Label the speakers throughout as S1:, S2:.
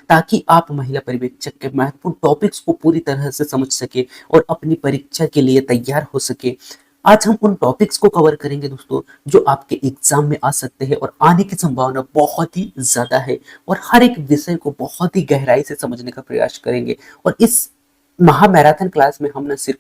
S1: ताकि आप महिला पर्यवेक्षक के महत्वपूर्ण टॉपिक्स को पूरी तरह से समझ सके और अपनी परीक्षा के लिए तैयार हो सके। आज हम उन टॉपिक्स को कवर करेंगे दोस्तों जो आपके एग्जाम में आ सकते हैं और आने की संभावना बहुत ही ज्यादा है, और हर एक विषय को बहुत ही गहराई से समझने का प्रयास करेंगे। और इस महामैराथन क्लास में हम न सिर्फ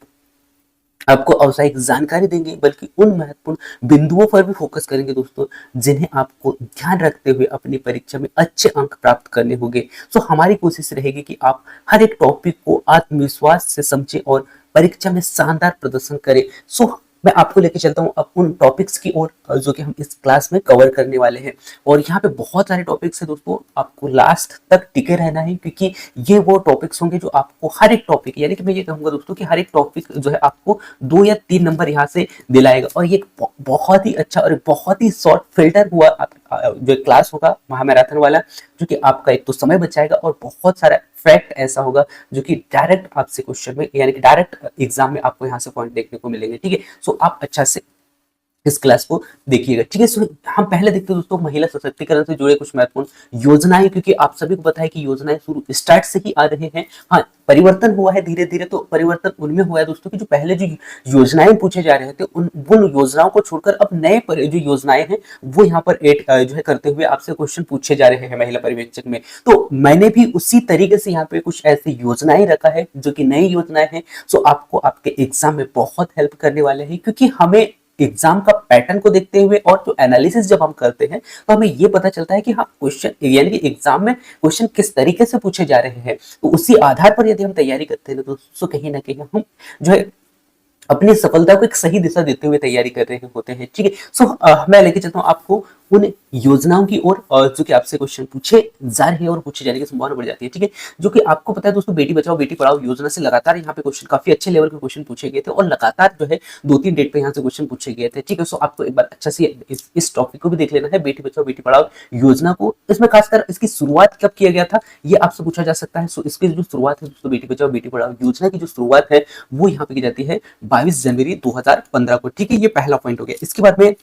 S1: आपको औपचारिक जानकारी देंगे बल्कि उन महत्वपूर्ण बिंदुओं पर भी फोकस करेंगे दोस्तों जिन्हें आपको ध्यान रखते हुए अपनी परीक्षा में अच्छे अंक प्राप्त करने होंगे। सो हमारी कोशिश रहेगी कि आप हर एक टॉपिक को आत्मविश्वास से समझें और परीक्षा में शानदार प्रदर्शन करें। सो मैं आपको लेके चलता हूँ अब उन टॉपिक्स की ओर जो कि हम इस क्लास में कवर करने वाले हैं। और यहाँ पे बहुत सारे टॉपिक्स हैं दोस्तों, आपको लास्ट तक टिके रहना है क्योंकि ये वो टॉपिक्स होंगे जो आपको हर एक टॉपिक, यानी कि मैं ये कहूंगा दोस्तों कि हर एक टॉपिक जो है आपको 2 या 3 नंबर यहाँ से दिलाएगा। और ये बहुत ही अच्छा और बहुत ही शॉर्ट फिल्टर हुआ जो क्लास होगा महामैराथन वाला, जो कि आपका एक तो समय बचाएगा और बहुत सारा फैक्ट ऐसा होगा जो कि डायरेक्ट आपसे क्वेश्चन में यानी कि डायरेक्ट एग्जाम में आपको यहाँ से पॉइंट देखने को मिलेंगे। ठीक है, सो आप अच्छा से इस क्लास को देखिएगा। ठीक है, सो हम पहले देखते हैं दोस्तों महिला सशक्तिकरण से जुड़े कुछ महत्वपूर्ण योजनाएं, क्योंकि आप सभी को पता है कि योजनाएं शुरू स्टार्ट से ही आ रहे हैं। हाँ, परिवर्तन हुआ है धीरे धीरे, तो परिवर्तन उनमें हुआ है दोस्तों कि जो पहले जो योजनाएं पूछे जा रहे थे उन योजनाओं को छोड़कर अब नए जो योजनाएं हैं वो यहाँ पर जो है करते हुए आपसे क्वेश्चन पूछे जा रहे हैं महिला पर्यवेक्षक में। तो मैंने भी उसी तरीके से यहाँ पे कुछ ऐसी योजनाएं रखा है जो कि नई योजनाएं हैं। सो आपको आपके एग्जाम में बहुत हेल्प करने वाले हैं, क्योंकि हमें एग्जाम का पैटर्न को देखते हुए और जो एनालिसिस जब हम करते हैं तो हमें ये पता चलता है कि हाँ क्वेश्चन यानी कि एग्जाम में क्वेश्चन किस तरीके से पूछे जा रहे हैं। तो उसी आधार पर यदि हम तैयारी करते हैं तो कहीं ना कहीं हम जो है अपनी सफलता को एक सही दिशा देते हुए तैयारी कर रहे होते हैं। ठीक है, सो मैं लेके चलता हूँ आपको उन योजनाओं की ओर जो कि आपसे क्वेश्चन पूछे जा रहे हैं और पूछे जाने की संभावना बढ़ जाती है। ठीक है, जो कि आपको पता है दोस्तों बेटी बचाओ बेटी पढ़ाओ योजना से लगातार यहाँ पे क्वेश्चन काफी अच्छे लेवल के क्वेश्चन पूछे गए थे और लगातार जो है 2-3 डेट पे यहाँ से क्वेश्चन पूछे गए थे। ठीक है, सो आपको एक बार अच्छा से इस टॉपिक को भी देख लेना है, बेटी बचाओ बेटी पढ़ाओ योजना को। इसमें खासकर इसकी शुरुआत कब किया गया था ये आपसे पूछा जा सकता है। सो इसकी जो शुरुआत है दोस्तों बेटी बचाओ बेटी पढ़ाओ योजना की जो शुरुआत है वो यहाँ पे की जाती है 22 जनवरी 2015 को। ठीक है, ये पहला पॉइंट हो गया। इसके बाद में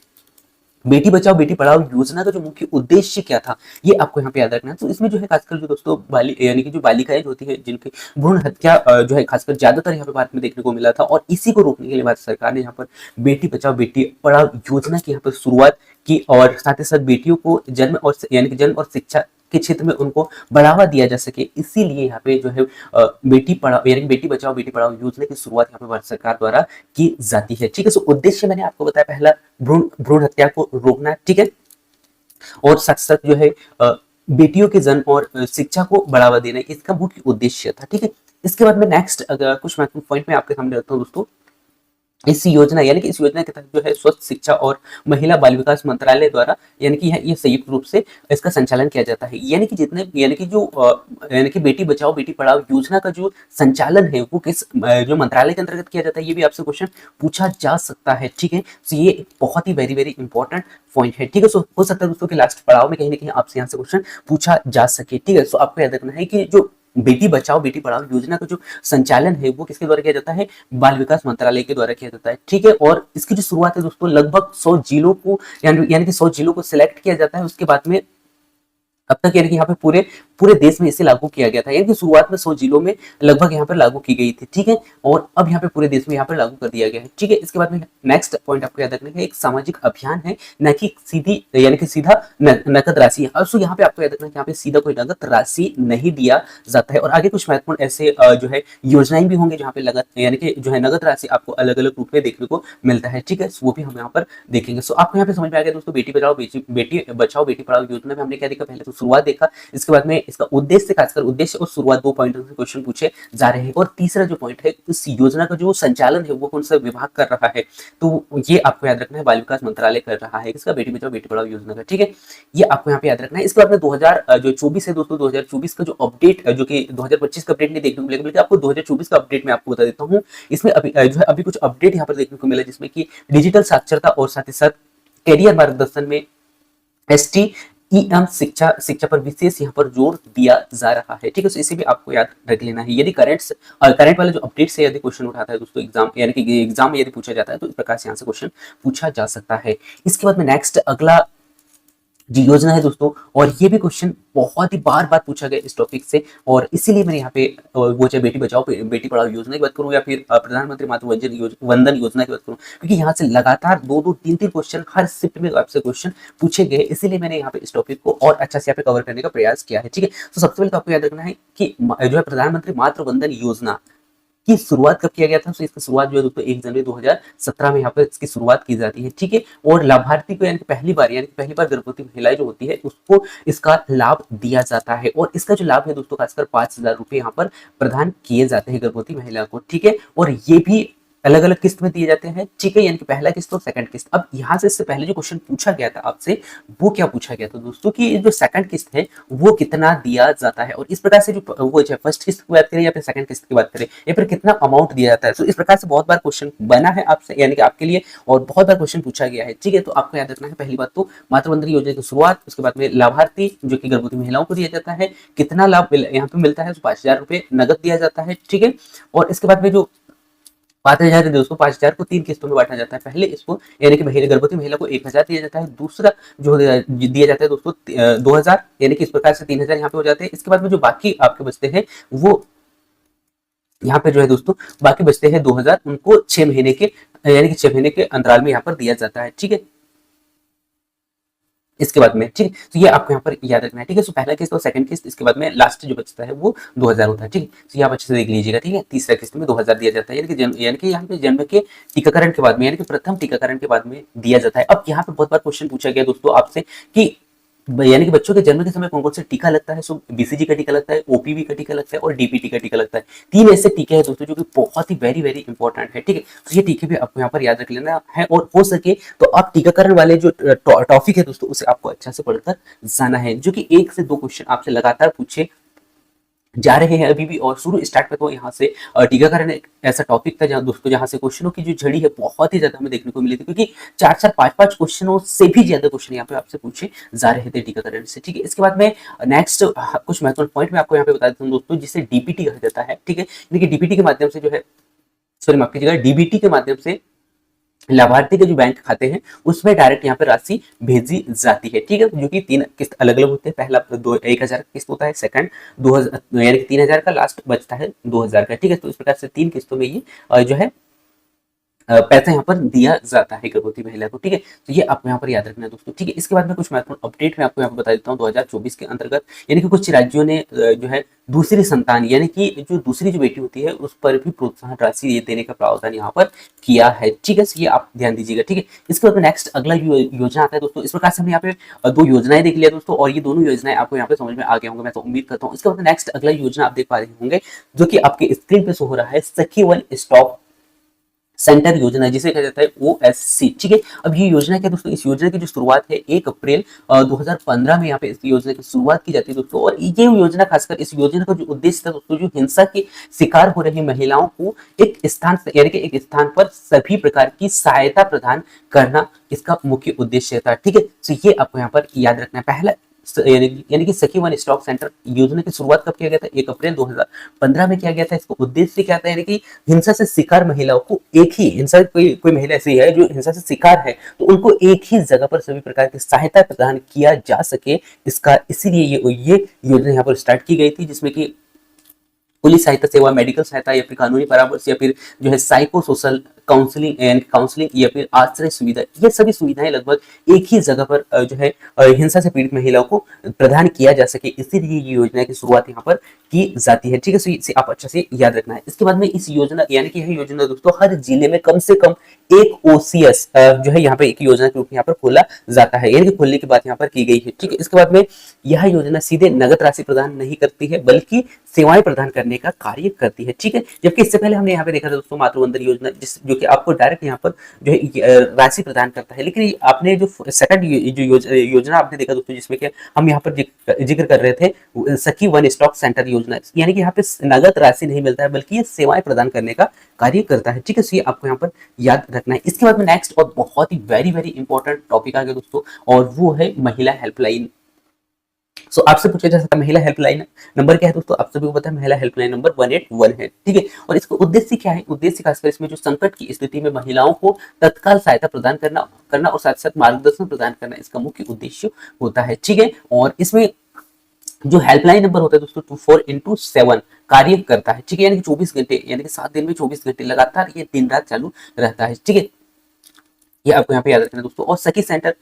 S1: बेटी बचाओ बेटी पढ़ाओ योजना का जो मुख्य उद्देश्य क्या था ये आपको यहाँ पे याद रखना है। तो इसमें जो है खासकर जो दोस्तों यानी कि जो बालिकाएं जो होती है जिनकी भ्रूण हत्या जो है खासकर ज्यादातर यहाँ पे भारत में देखने को मिला था, और इसी को रोकने के लिए भारत सरकार ने यहाँ पर बेटी बचाओ बेटी पढ़ाओ योजना की यहाँ पर शुरुआत की, और साथ ही साथ बेटियों को जन्म और यानी कि जन्म और शिक्षा के क्षेत्र में उनको बढ़ावा दिया जा सके, इसीलिए यहाँ पे जो है बेटी पढ़ाओ यानी बेटी बचाओ बेटी पढ़ाओ योजना की शुरुआत यहाँ पे भारत सरकार द्वारा की जाती है। ठीक है, सो उद्देश्य मैंने आपको बताया पहला भ्रूण हत्या को रोकना। ठीक है, और साथ साथ जो है बेटियों के जन्म और शिक्षा को बढ़ावा देना इसका मुख्य उद्देश्य था। ठीक है, इसके बाद में नेक्स्ट अगर कुछ महत्वपूर्ण पॉइंट मैं आपके सामने रखता हूँ दोस्तों। इस योजना यानी कि इस योजना के तहत जो है स्वस्थ शिक्षा और महिला बाल विकास मंत्रालय द्वारा यानी कि ये संयुक्त रूप से इसका संचालन किया जाता है। यानी कि जितने यानी कि जो यानी कि बेटी बचाओ बेटी पढ़ाओ योजना का जो संचालन है वो किस जो मंत्रालय के अंतर्गत किया जाता है ये भी आपसे क्वेश्चन पूछा जा सकता है। ठीक है, तो ये बहुत ही वेरी वेरी इंपॉर्टेंट पॉइंट है। ठीक है, सो हो सकता है दोस्तों कि लास्ट पड़ाव में कहीं ना कहीं आपसे यहाँ से क्वेश्चन पूछा जा सके। ठीक है, सो आपको याद रखना है कि जो बेटी बचाओ बेटी पढ़ाओ योजना का जो संचालन है वो किसके द्वारा किया जाता है, बाल विकास मंत्रालय के द्वारा किया जाता है। ठीक है, और इसकी जो शुरुआत है दोस्तों लगभग 100 जिलों को यानी कि 100 जिलों को सिलेक्ट किया जाता है। उसके बाद में अब तक यानी कि यहाँ पे पूरे देश में इसे लागू किया गया था, यानी कि शुरुआत में 100 जिलों में लगभग यहाँ पर लागू की गई थी। ठीक है, और अब यहाँ पे पूरे देश में यहाँ पर लागू कर दिया गया है। ठीक है, इसके बाद में नेक्स्ट पॉइंट आपको याद रखना है एक सामाजिक अभियान है, न कि सीधी यानी कि सीधा नकद राशि है। अब यहाँ पे आपको याद रखना है यहाँ पे सीधा कोई नकद राशि नहीं दिया जाता है। और आगे कुछ महत्वपूर्ण ऐसे जो है योजनाएं भी होंगे जहाँ पे यानी कि जो है नगद राशि आपको अलग अलग रूप में देखने को मिलता है। ठीक है, वो भी हम यहाँ पर देखेंगे। सो आपको यहाँ पे समझ में आ गया दोस्तों बेटी बचाओ बेटी पढ़ाओ योजना में हमने क्या देखा, पहले तो शुरुआत देखा, इसके बाद में इसका उद्देश्य खासकर उद्देश्य और शुरुआत 2 पॉइंटों से क्वेश्चन पूछे जा रहे हैं। और तीसरा जो पॉइंट है इस योजना का जो संचालन है वो कौन सा विभाग कर रहा है, तो ये आपको याद रखना है बाल विकास मंत्रालय कर रहा है इसका बेटी बचाओ बेटी पढ़ाओ योजना का। ठीक है, ये आपको यहाँ पे याद रखना है। इसके बाद में 2024 है दोस्तों 2024 का जो अपडेट जो कि 2025 का अपडेट नहीं देखने को मिलेगा बल्कि आपको 2024 का अपडेट मैं आपको बता देता हूँ। इसमें अभी जो है अभी कुछ अपडेट यहाँ पर देखने को मिला जिसमें कि डिजिटल साक्षरता और साथ ही साथ कैरियर मार्गदर्शन में एसटी शिक्षा पर विशेष यहाँ पर जोर दिया जा रहा है। ठीक है, तो इसे भी आपको याद रख लेना है। यदि करंट वाले जो अपडेट से यदि क्वेश्चन उठाता है दोस्तों एग्जाम यानी कि एग्जाम में यदि पूछा जाता है तो इस प्रकार से यहाँ से क्वेश्चन पूछा जा सकता है। इसके बाद में नेक्स्ट अगला जी योजना है दोस्तों। और ये भी क्वेश्चन बहुत ही बार बार पूछा गया इस टॉपिक से, और इसीलिए मैंने यहाँ पे वो चाहे बेटी बचाओ बेटी पढ़ाओ योजना की बात करूँ या फिर प्रधानमंत्री मातृ वंदन योजना की बात करूँ, क्योंकि यहाँ से लगातार दो दो तीन तीन क्वेश्चन हर शिफ्ट में आपसे क्वेश्चन पूछे गए, इसीलिए मैंने यहाँ पे इस टॉपिक को और अच्छा से यहाँ पे कवर करने का प्रयास किया है। ठीक है, तो सबसे पहले तो आपको याद रखना है कि जो है प्रधानमंत्री मातृ वंदन योजना की शुरुआत कब किया गया था। तो इसकी शुरुआत जो है दोस्तों 1 जनवरी 2017 में यहाँ पर इसकी शुरुआत की जाती है। ठीक है, और लाभार्थी को यानी कि पहली बार गर्भवती महिलाएं जो होती है उसको इसका लाभ दिया जाता है, और इसका जो लाभ है दोस्तों खासकर 5,000 रुपए यहाँ पर प्रदान किए जाते हैं गर्भवती महिला को। ठीक है, और ये भी अलग अलग किस्त में दिए जाते हैं। ठीक है, यानी कि पहला किस्त और सेकंड किस्त। अब यहाँ से इससे पहले जो क्वेश्चन पूछा गया था आपसे, वो क्या पूछा गया था दोस्तों कि जो सेकंड किस्त है वो कितना दिया जाता है, और इस प्रकार से जो वो फर्स्ट किस्त की बात करें या फिर सेकंड किस्त की बात करें या फिर कितना अमाउंट दिया जाता है। तो इस प्रकार से बहुत बार क्वेश्चन बना है आपसे यानी कि आपके लिए, और बहुत बार क्वेश्चन पूछा गया है। ठीक है, तो आपको याद रखना है पहली बात तो मातृ वंदन योजना की शुरुआत, उसके बाद में लाभार्थी जो कि गर्भवती महिलाओं को दिया जाता है, कितना लाभ यहाँ पे मिलता है, 5,000 रुपए नगद दिया जाता है। ठीक है, और इसके बाद में जो 5,000 है दोस्तों, 5,000 को 3 किस्तों में बांटा जाता है। पहले इसको यानी कि महिला गर्भवती महिला को 1,000 दिया जाता है, दूसरा जो दिया जाता है दोस्तों 2,000, यानी कि इस प्रकार से 3,000 यहाँ पे हो जाते हैं। इसके बाद में जो बाकी आपके बचते हैं वो यहाँ पे जो है दोस्तों बाकी बचते हैं 2,000, उनको 6 महीने के यानी कि 6 महीने के अंतराल में यहाँ पर दिया जाता है। ठीक है, इसके बाद में ठीक है, तो ये आपको यहाँ पर याद रखना है। ठीक है, तो पहला किस्त और सेकंड किस्त, इसके बाद में लास्ट जो बचता है वो 2,000 होता है। ठीक है, तो ये आप अच्छे से देख लीजिएगा। ठीक है, तीसरा किस्त में 2,000 दिया जाता है, यानी कि यहाँ पे जन्म के टीकाकरण के बाद में यानी कि प्रथम टीकाकरण के बाद में दिया जाता है। अब यहाँ पे बहुत बार क्वेश्चन पूछा गया दोस्तों आपसे कि यानी कि बच्चों के जन्म के समय कौन कौन से टीका लगता है। सो बीसीजी का टीका लगता है, ओपीवी का टीका लगता है और डीपीटी का टीका लगता है। 3 ऐसे टीके हैं दोस्तों जो कि बहुत ही वेरी वेरी इंपॉर्टेंट है। ठीक है, तो ये टीके भी आपको यहाँ पर याद रख लेना है, और हो सके तो आप टीकाकरण वाले जो टॉपिक है दोस्तों उसे आपको अच्छा से पढ़कर जाना है, जो कि 1 से 2 क्वेश्चन आपसे लगातार पूछे जा रहे हैं अभी भी। और शुरू स्टार्ट में तो यहाँ से टीकाकरण एक ऐसा टॉपिक था जहाँ दोस्तों जहाँ से क्वेश्चनों की जो झड़ी है बहुत ही ज्यादा हमें देखने को मिली थी, क्योंकि 4-4 5-5 क्वेश्चनों से भी ज्यादा क्वेश्चन यहाँ पे आपसे पूछे जा रहे थे टीकाकरण से। ठीक है, इसके बाद में नेक्स्ट कुछ महत्वपूर्ण पॉइंट मैं आपको यहाँ पे बता देता हूँ दोस्तों, जिसे डीपीटी कहा जाता है। ठीक है, यानी कि डीपीटी के माध्यम से जो है, सॉरी माफ कीजिएगा, डीबीटी के माध्यम से लाभार्थी के जो बैंक खाते हैं उसमें डायरेक्ट यहाँ पे राशि भेजी जाती है। ठीक है, जो कि 3 किस्त अलग अलग होते हैं। पहला 1,000 का किस्त होता है, सेकंड 2,000 यानी कि 3,000 का, लास्ट बचता है 2,000 का। ठीक है, तो इस प्रकार से 3 किस्तों में ये जो है पैसा यहाँ पर दिया जाता है गर्भवती महिला को। ठीक है, तो ये आपको यहाँ पर याद रखना है दोस्तों। ठीक है, इसके बाद में कुछ महत्वपूर्ण अपडेट मैं आपको यहाँ पर बता देता हूँ 2024 के अंतर्गत, यानी कि कुछ राज्यों ने जो है दूसरी संतान यानी कि जो दूसरी जो बेटी होती है उस पर भी प्रोत्साहन राशि ये देने का प्रावधान यहाँ पर किया है। ठीक है, ये आप ध्यान दीजिएगा। ठीक है, इसके बाद में नेक्स्ट अगला योजना आता है दोस्तों। इस प्रकार से हमने यहाँ पे 2 योजनाएं देख लिया दोस्तों, और ये दोनों योजनाएं आपको यहाँ पे समझ में आ गए होंगे मैं तो उम्मीद करता हूँ। इसके बाद नेक्स्ट अगला योजना आप देख पा रहे होंगे जो कि आपके स्क्रीन पे शो हो रहा है, सखी वन स्टॉप सेंटर योजना, जिसे कहा जाता है ओएससी। ठीक है, अब ये योजना क्या दोस्तों, इस योजना की जो शुरुआत है 1 अप्रैल 2015 में यहाँ पे इस योजना की शुरुआत की जाती है दोस्तों। और ये योजना खासकर इस योजना का जो उद्देश्य था दोस्तों, जो हिंसा के शिकार हो रही महिलाओं को एक स्थान यानी कि एक स्थान पर सभी प्रकार की सहायता प्रदान करना इसका मुख्य उद्देश्य था। ठीक है, तो ये आपको यहाँ पर याद रखना है। पहला यानी कि सखी वन स्टॉक सेंटर योजना की शुरुआत कब किया गया था, 1 अप्रैल 2015 में किया गया था। इसको उद्देश्य क्या था, यानी कि हिंसा से शिकार महिलाओं को एक ही हिंसा, कोई महिला ऐसी है जो हिंसा से शिकार है तो उनको एक ही जगह पर सभी प्रकार की सहायता प्रदान किया जा सके, इसका इसीलिए ये योजना यहाँ पर स्टार्ट की गई थी, जिसमें कि पुलिस सहायता सेवा, मेडिकल सहायता या फिर कानूनी परामर्श या फिर जो है साइको सोशल काउंसलिंग या फिर आश्रय सुविधा, ये सभी सुविधाएं लगभग एक ही जगह पर जो है हिंसा से पीड़ित महिलाओं को प्रदान किया जा सके, इसीलिए ये योजना की शुरुआत यहाँ पर की जाती है। ठीक है, इसे आप अच्छा से याद रखना है। इसके बाद में इस योजना यानी कि यह योजना दोस्तों हर जिले में कम से कम एक ओसीएस जो है यहाँ पे एक योजना के रूप में यहाँ पर खोला जाता है, यानी कि खोलने की बात यहाँ पर की गई है। ठीक है, इसके बाद में यह योजना सीधे नगद राशि प्रदान नहीं करती है बल्कि सेवाएं प्रदान करने का कार्य करती है। ठीक है, जबकि इससे पहले हमने यहाँ पे देखा था दोस्तों मातृवंदन योजना, जो कि आपको डायरेक्ट यहाँ पर जो है राशि प्रदान करता है, लेकिन आपने जो सेकंड जो योजना आपने देखा दोस्तों, जिसमें कि हम यहाँ पर जिक्र कर रहे थे सखी वन स्टॉक सेंटर योजना, यानी कि यहाँ पे नगद राशि नहीं मिलता है बल्कि ये सेवाएं प्रदान करने का कार्य करता है। ठीक है, ये आपको यहाँ पर याद रखना है। इसके बाद में नेक्स्ट और बहुत ही वेरी वेरी इंपॉर्टेंट टॉपिक आ गया दोस्तों, और वो है महिला हेल्पलाइन सो आपसे पूछा जा सकता है महिला हेल्पलाइन नंबर क्या है दोस्तों, आप सभी को पता है महिला हेल्पलाइन नंबर 181 है, ठीक है। और इसका उद्देश्य क्या है, उद्देश्य खासकर इसमें जो संकट की स्थिति में महिलाओं को तत्काल सहायता प्रदान करना करना और साथ साथ मार्गदर्शन प्रदान करना इसका मुख्य उद्देश्य होता है, ठीक है। और इसमें जो हेल्पलाइन नंबर होता है दोस्तों 24x7 कार्य करता है, ठीक है, यानी कि 24 घंटे, यानी कि 7 दिन में 24 घंटे लगातार ये दिन रात चालू रहता है, ठीक है। ये आपको यहाँ पे याद रखना है दोस्तों। और सखी सेंटर,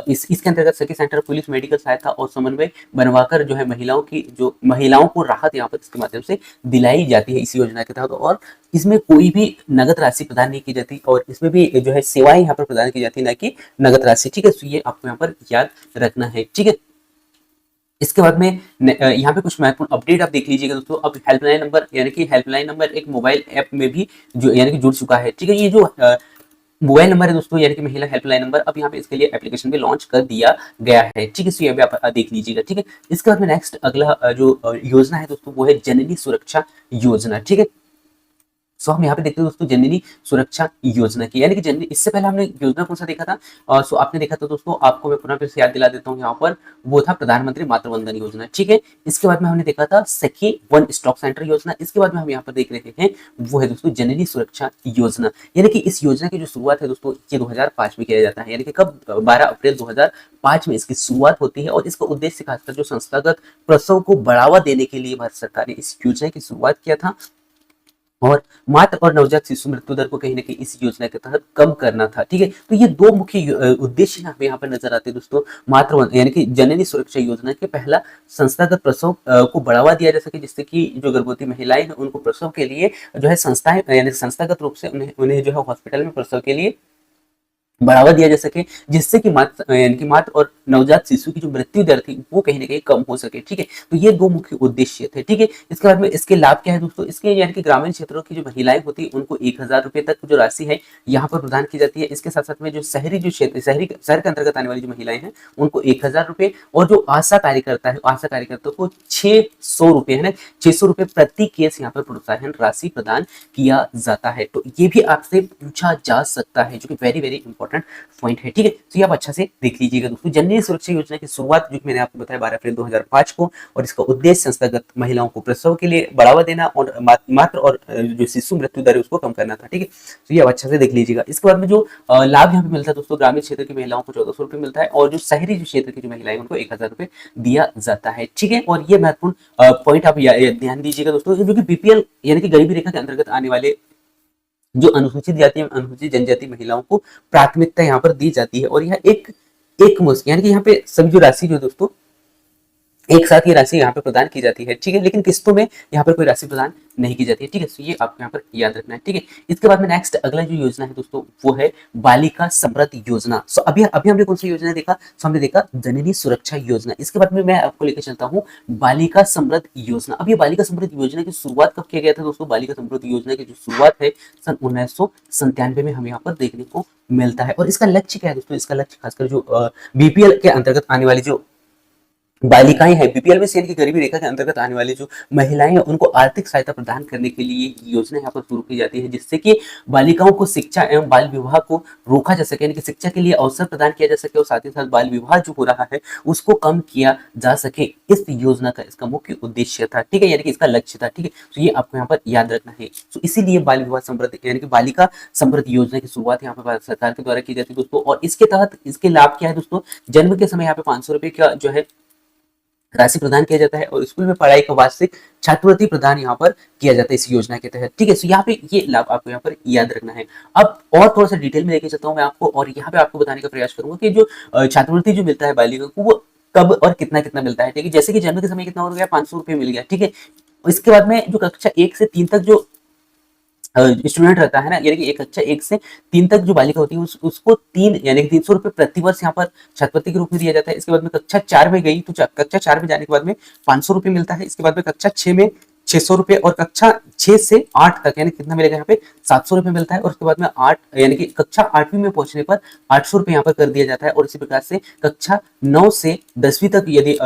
S1: इसके अंतर्गत सखी सेंटर पुलिस मेडिकल सहायता और समन्वय बनवाकर जो है महिलाओं को राहत यहाँ पर इसके माध्यम से दिलाई जाती है इस योजना के तहत। और इसमें कोई भी नगद राशि प्रदान नहीं की जाती और इसमें भी जो है सेवाएं यहाँ पर प्रदान की जाती है, ना कि नगद राशि, ठीक है। तो ये आपको यहाँ पर याद रखना है, ठीक है। इसके बाद में यहाँ पे कुछ महत्वपूर्ण अपडेट आप देख लीजिएगा दोस्तों। अब हेल्पलाइन नंबर, यानी कि हेल्पलाइन नंबर एक मोबाइल ऐप में भी जो यानी कि जुड़ चुका है, ठीक है। ये जो मोबाइल नंबर है दोस्तों, यानी कि महिला हेल्पलाइन नंबर, अब यहाँ पे इसके लिए एप्लीकेशन भी लॉन्च कर दिया गया है, ठीक है। तो ये भी आप देख लीजिएगा, ठीक है। इसके बाद में नेक्स्ट अगला जो योजना है दोस्तों वो है जननी सुरक्षा योजना, ठीक है। सो हम यहाँ पे देखते हैं दोस्तों जननी सुरक्षा योजना की, यानी कि जननी, इससे पहले हमने योजना कौन सा देखा था, सो आपने देखा था दोस्तों, आपको मैं पुनः फिर से याद दिला देता हूँ यहाँ पर, वो था प्रधानमंत्री मातृ वंदन योजना, ठीक है। इसके बाद में हमने देखा था सखी वन स्टॉप सेंटर योजना। इसके बाद में हम यहाँ पर देख रहे हैं वो है दोस्तों जननी सुरक्षा योजना, यानी कि इस योजना की जो शुरुआत है दोस्तों ये 2005 में किया जाता है, यानी कि कब, 12 अप्रैल 2005 में इसकी शुरुआत होती है। और इसका उद्देश्य खासकर जो संस्थागत प्रसव को बढ़ावा देने के लिए भारत सरकार ने इस योजना की शुरुआत किया था और मातृ और नवजात शिशु मृत्यु दर को कहीं ना कहीं इस योजना के तहत कम करना था, ठीक है। तो ये दो मुख्य उद्देश्य यहाँ पर नजर आते हैं दोस्तों। मातृ यानी कि जननी सुरक्षा योजना के पहला संस्थागत प्रसव को बढ़ावा दिया जा सके, जिससे कि जो गर्भवती महिलाएं हैं उनको प्रसव के लिए जो है संस्थाएं, यानी संस्थागत रूप से उन्हें जो है हॉस्पिटल में प्रसव के लिए बढ़ावा दिया जा सके, जिससे कि मातृ और नवजात शिशु की जो मृत्यु दर थी वो कहीं ना कहीं कम हो सके, ठीक है। तो ये दो मुख्य उद्देश्य थे, ठीक है। इसके बाद में इसके लाभ क्या है दोस्तों, इसके यानी कि ग्रामीण क्षेत्रों की जो महिलाएं होती है उनको 1,000 रुपए तक जो राशि है यहाँ पर प्रदान की जाती है। इसके साथ साथ में जो शहरी जो क्षेत्र, शहर के अंतर्गत आने वाली जो महिलाएं हैं उनको 1,000 रुपए, और जो आशा कार्यकर्ता है, आशा कार्यकर्ता को 600 रुपए है ना, 600 रुपए प्रति केस यहाँ पर प्रोत्साहन राशि प्रदान किया जाता है। तो ये भी आपसे पूछा जा सकता है, जो कि वेरी वेरी इंपॉर्टेंट पॉइंट है, ठीक है। तो ये आप अच्छा से देख लीजिएगा दोस्तों। जननी सुरक्षा योजना की शुरुआत जो मैंने आपको बताया 12 अप्रैल 2005 को, और इसका उद्देश्य संस्थागत महिलाओं को प्रसव के लिए बढ़ावा देना और मातृ और जो शिशु मृत्यु दर है उसको कम करना था, ठीक है। तो ये आप अच्छा से देख लीजिएगा। इसके बाद में जो लाभ यहाँ पे मिलता है दोस्तों, ग्रामीण क्षेत्र की महिलाओं को 1,400 रुपए मिलता है, और जो शहरी जो क्षेत्र की जो महिलाएं उनको 1,000 रुपए दिया जाता है, ठीक है। और ये महत्वपूर्ण पॉइंट आप ध्यान दीजिएगा दोस्तों, जो कि बीपीएल यानी कि गरीबी रेखा के अंतर्गत आने वाले जो अनुसूचित जाति अनुसूचित जनजाति महिलाओं को प्राथमिकता यहाँ पर दी जाती है। और यह एक मुश्त, यानी कि यहाँ पे सभी जो राशि जो दोस्तों एक साथ ये राशि यहाँ पे प्रदान की जाती है, ठीक है, लेकिन किस्तों में यहाँ पर कोई राशि प्रदान नहीं की जाती है, ठीक है। तो ये आपको यहाँ पर याद रखना है, ठीक है। इसके बाद में नेक्स्ट अगला जो योजना है दोस्तों वो है बालिका समृद्धि योजना। सो अभी अभी हमने कौन सी योजना देखा, सो हमने देखा जननी सुरक्षा योजना। इसके बाद में मैं आपको लेकर चलता हूँ बालिका समृद्धि योजना। अब ये बालिका समृद्धि योजना की शुरुआत कब किया गया था दोस्तों, बालिका समृद्धि योजना की जो शुरुआत है सन 1997 में हमें यहाँ पर देखने को मिलता है। और इसका लक्ष्य क्या है दोस्तों, इसका लक्ष्य खासकर जो बीपीएल के अंतर्गत आने वाली जो बालिकाएं हैं, बीपीएल में यानी कि गरीबी रेखा के अंतर्गत आने वाली जो महिलाएं हैं उनको आर्थिक सहायता प्रदान करने के लिए योजना यहाँ पर शुरू की जाती है, जिससे कि बालिकाओं को शिक्षा एवं बाल विवाह को रोका जा सके, यानी कि शिक्षा के लिए अवसर प्रदान किया जा सके, और साथ ही साथ बाल विवाह जो हो रहा है उसको कम किया जा सके। इस योजना का इसका मुख्य उद्देश्य था, ठीक है, यानी कि इसका लक्ष्य था, ठीक है। तो ये आपको यहाँ पर याद रखना है। तो इसीलिए बाल विवाह समृद्धि यानी कि बालिका समृद्धि योजना की शुरुआत यहाँ पर भारत सरकार के द्वारा की जाती है दोस्तों। और इसके तहत इसके लाभ क्या है दोस्तों, जन्म के समय यहाँ पे 500 रुपए का जो है राशि प्रदान किया जाता है, और स्कूल में पढ़ाई का वार्षिक छात्रवृत्ति प्रदान यहाँ पर किया जाता है इस योजना के तहत, ठीक है। तो यहाँ पे ये लाभ आपको यहाँ पर याद रखना है। अब और थोड़ा सा डिटेल में लेके चलता हूँ मैं आपको, और यहाँ पे आपको बताने का प्रयास करूंगा कि जो छात्रवृत्ति जो मिलता है बालिका को वो कब और कितना कितना मिलता है, ठीक है। जैसे कि जन्म के समय कितना हो गया, 500 रुपए मिल गया, ठीक है। इसके बाद में जो कक्षा 1 से 3 तक जो स्टूडेंट रहता है ना, यानी कि एक कक्षा 1 से 3 तक जो बालिका होती है उसको 3 यानी कि 300 रुपए प्रति वर्ष यहाँ पर छात्रवृत्ति के रूप में दिया जाता है। इसके बाद में कक्षा 4 में गई तो कक्षा 4 में जाने के बाद में 500 रुपए मिलता है। इसके बाद में कक्षा 6 में 600 रुपए, और कक्षा 6 से 8 तक यानी कितना मिलेगा यहाँ पे 700 रुपए मिलता है। और उसके बाद में 8 यानी कि कक्षा 8वीं में पहुंचने पर 800 रुपए यहाँ पर कर दिया जाता है। और इसी प्रकार से कक्षा 9 से 10वीं तक यदि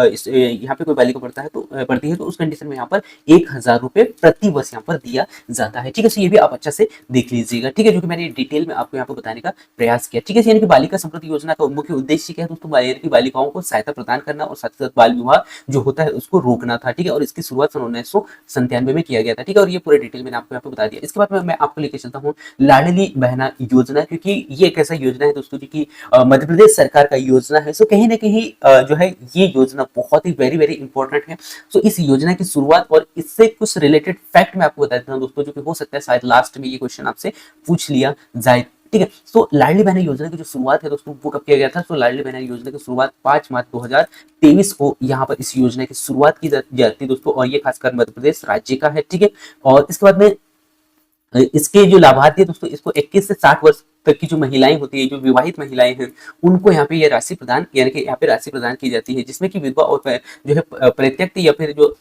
S1: यहाँ पे कोई बालिका पढ़ता है तो पढ़ती है तो उस कंडीशन में यहाँ पर 1000 रुपए प्रति वर्ष यहाँ पर दिया जाता है। ठीक है, तो ये भी आप अच्छा से देख लीजिएगा। ठीक है, जो कि मैंने डिटेल में आपको यहाँ पर बताने का प्रयास किया। ठीक है, यानी कि बालिका समृद्धि योजना का मुख्य उद्देश्य क्या है दोस्तों, बालिकाओं को सहायता प्रदान करना और साथ साथ बाल विवाह जो होता है उसको रोकना था। ठीक है, और इसकी शुरुआत सन 1997 में किया गया था। ठीक है, और ये पूरे डिटेल मैंने आपको यहाँ पे बता दिया। इसके बाद में मैं आपको लेके चलता हूँ लाडली बहना योजना, क्योंकि ये एक ऐसा योजना है दोस्तों की मध्य प्रदेश सरकार का योजना है। सो कहीं ना कहीं जो है ये योजना बहुत ही वेरी वेरी इंपॉर्टेंट है। सो इस योजना की शुरुआत और इससे कुछ रिलेटेड फैक्ट मैं आपको बता देता हूँ दोस्तों, जो कि हो सकता है शायद लास्ट में ये क्वेश्चन आपसे पूछ लिया जाए। ठीक है, तो लाडली बहना योजना की जो शुरुआत है दोस्तों वो कब किया गया था। तो लाडली बहना योजना की शुरुआत 5 मार्च 2023 को यहाँ पर इस योजना की शुरुआत की जाती है दोस्तों, और ये खासकर मध्य प्रदेश राज्य का है। ठीक है, और इसके बाद में इसके जो लाभार्थी है दोस्तों, इसको 21 से 60 वर्ष तक की जो महिलाएं होती है, जो विवाहित महिलाएं हैं, उनको यहाँ पे ये राशि प्रदान यानी कि यहाँ पे राशि प्रदान की जाती है, जिसमें कि विधवा और जो है परित्यक्त या फिर जो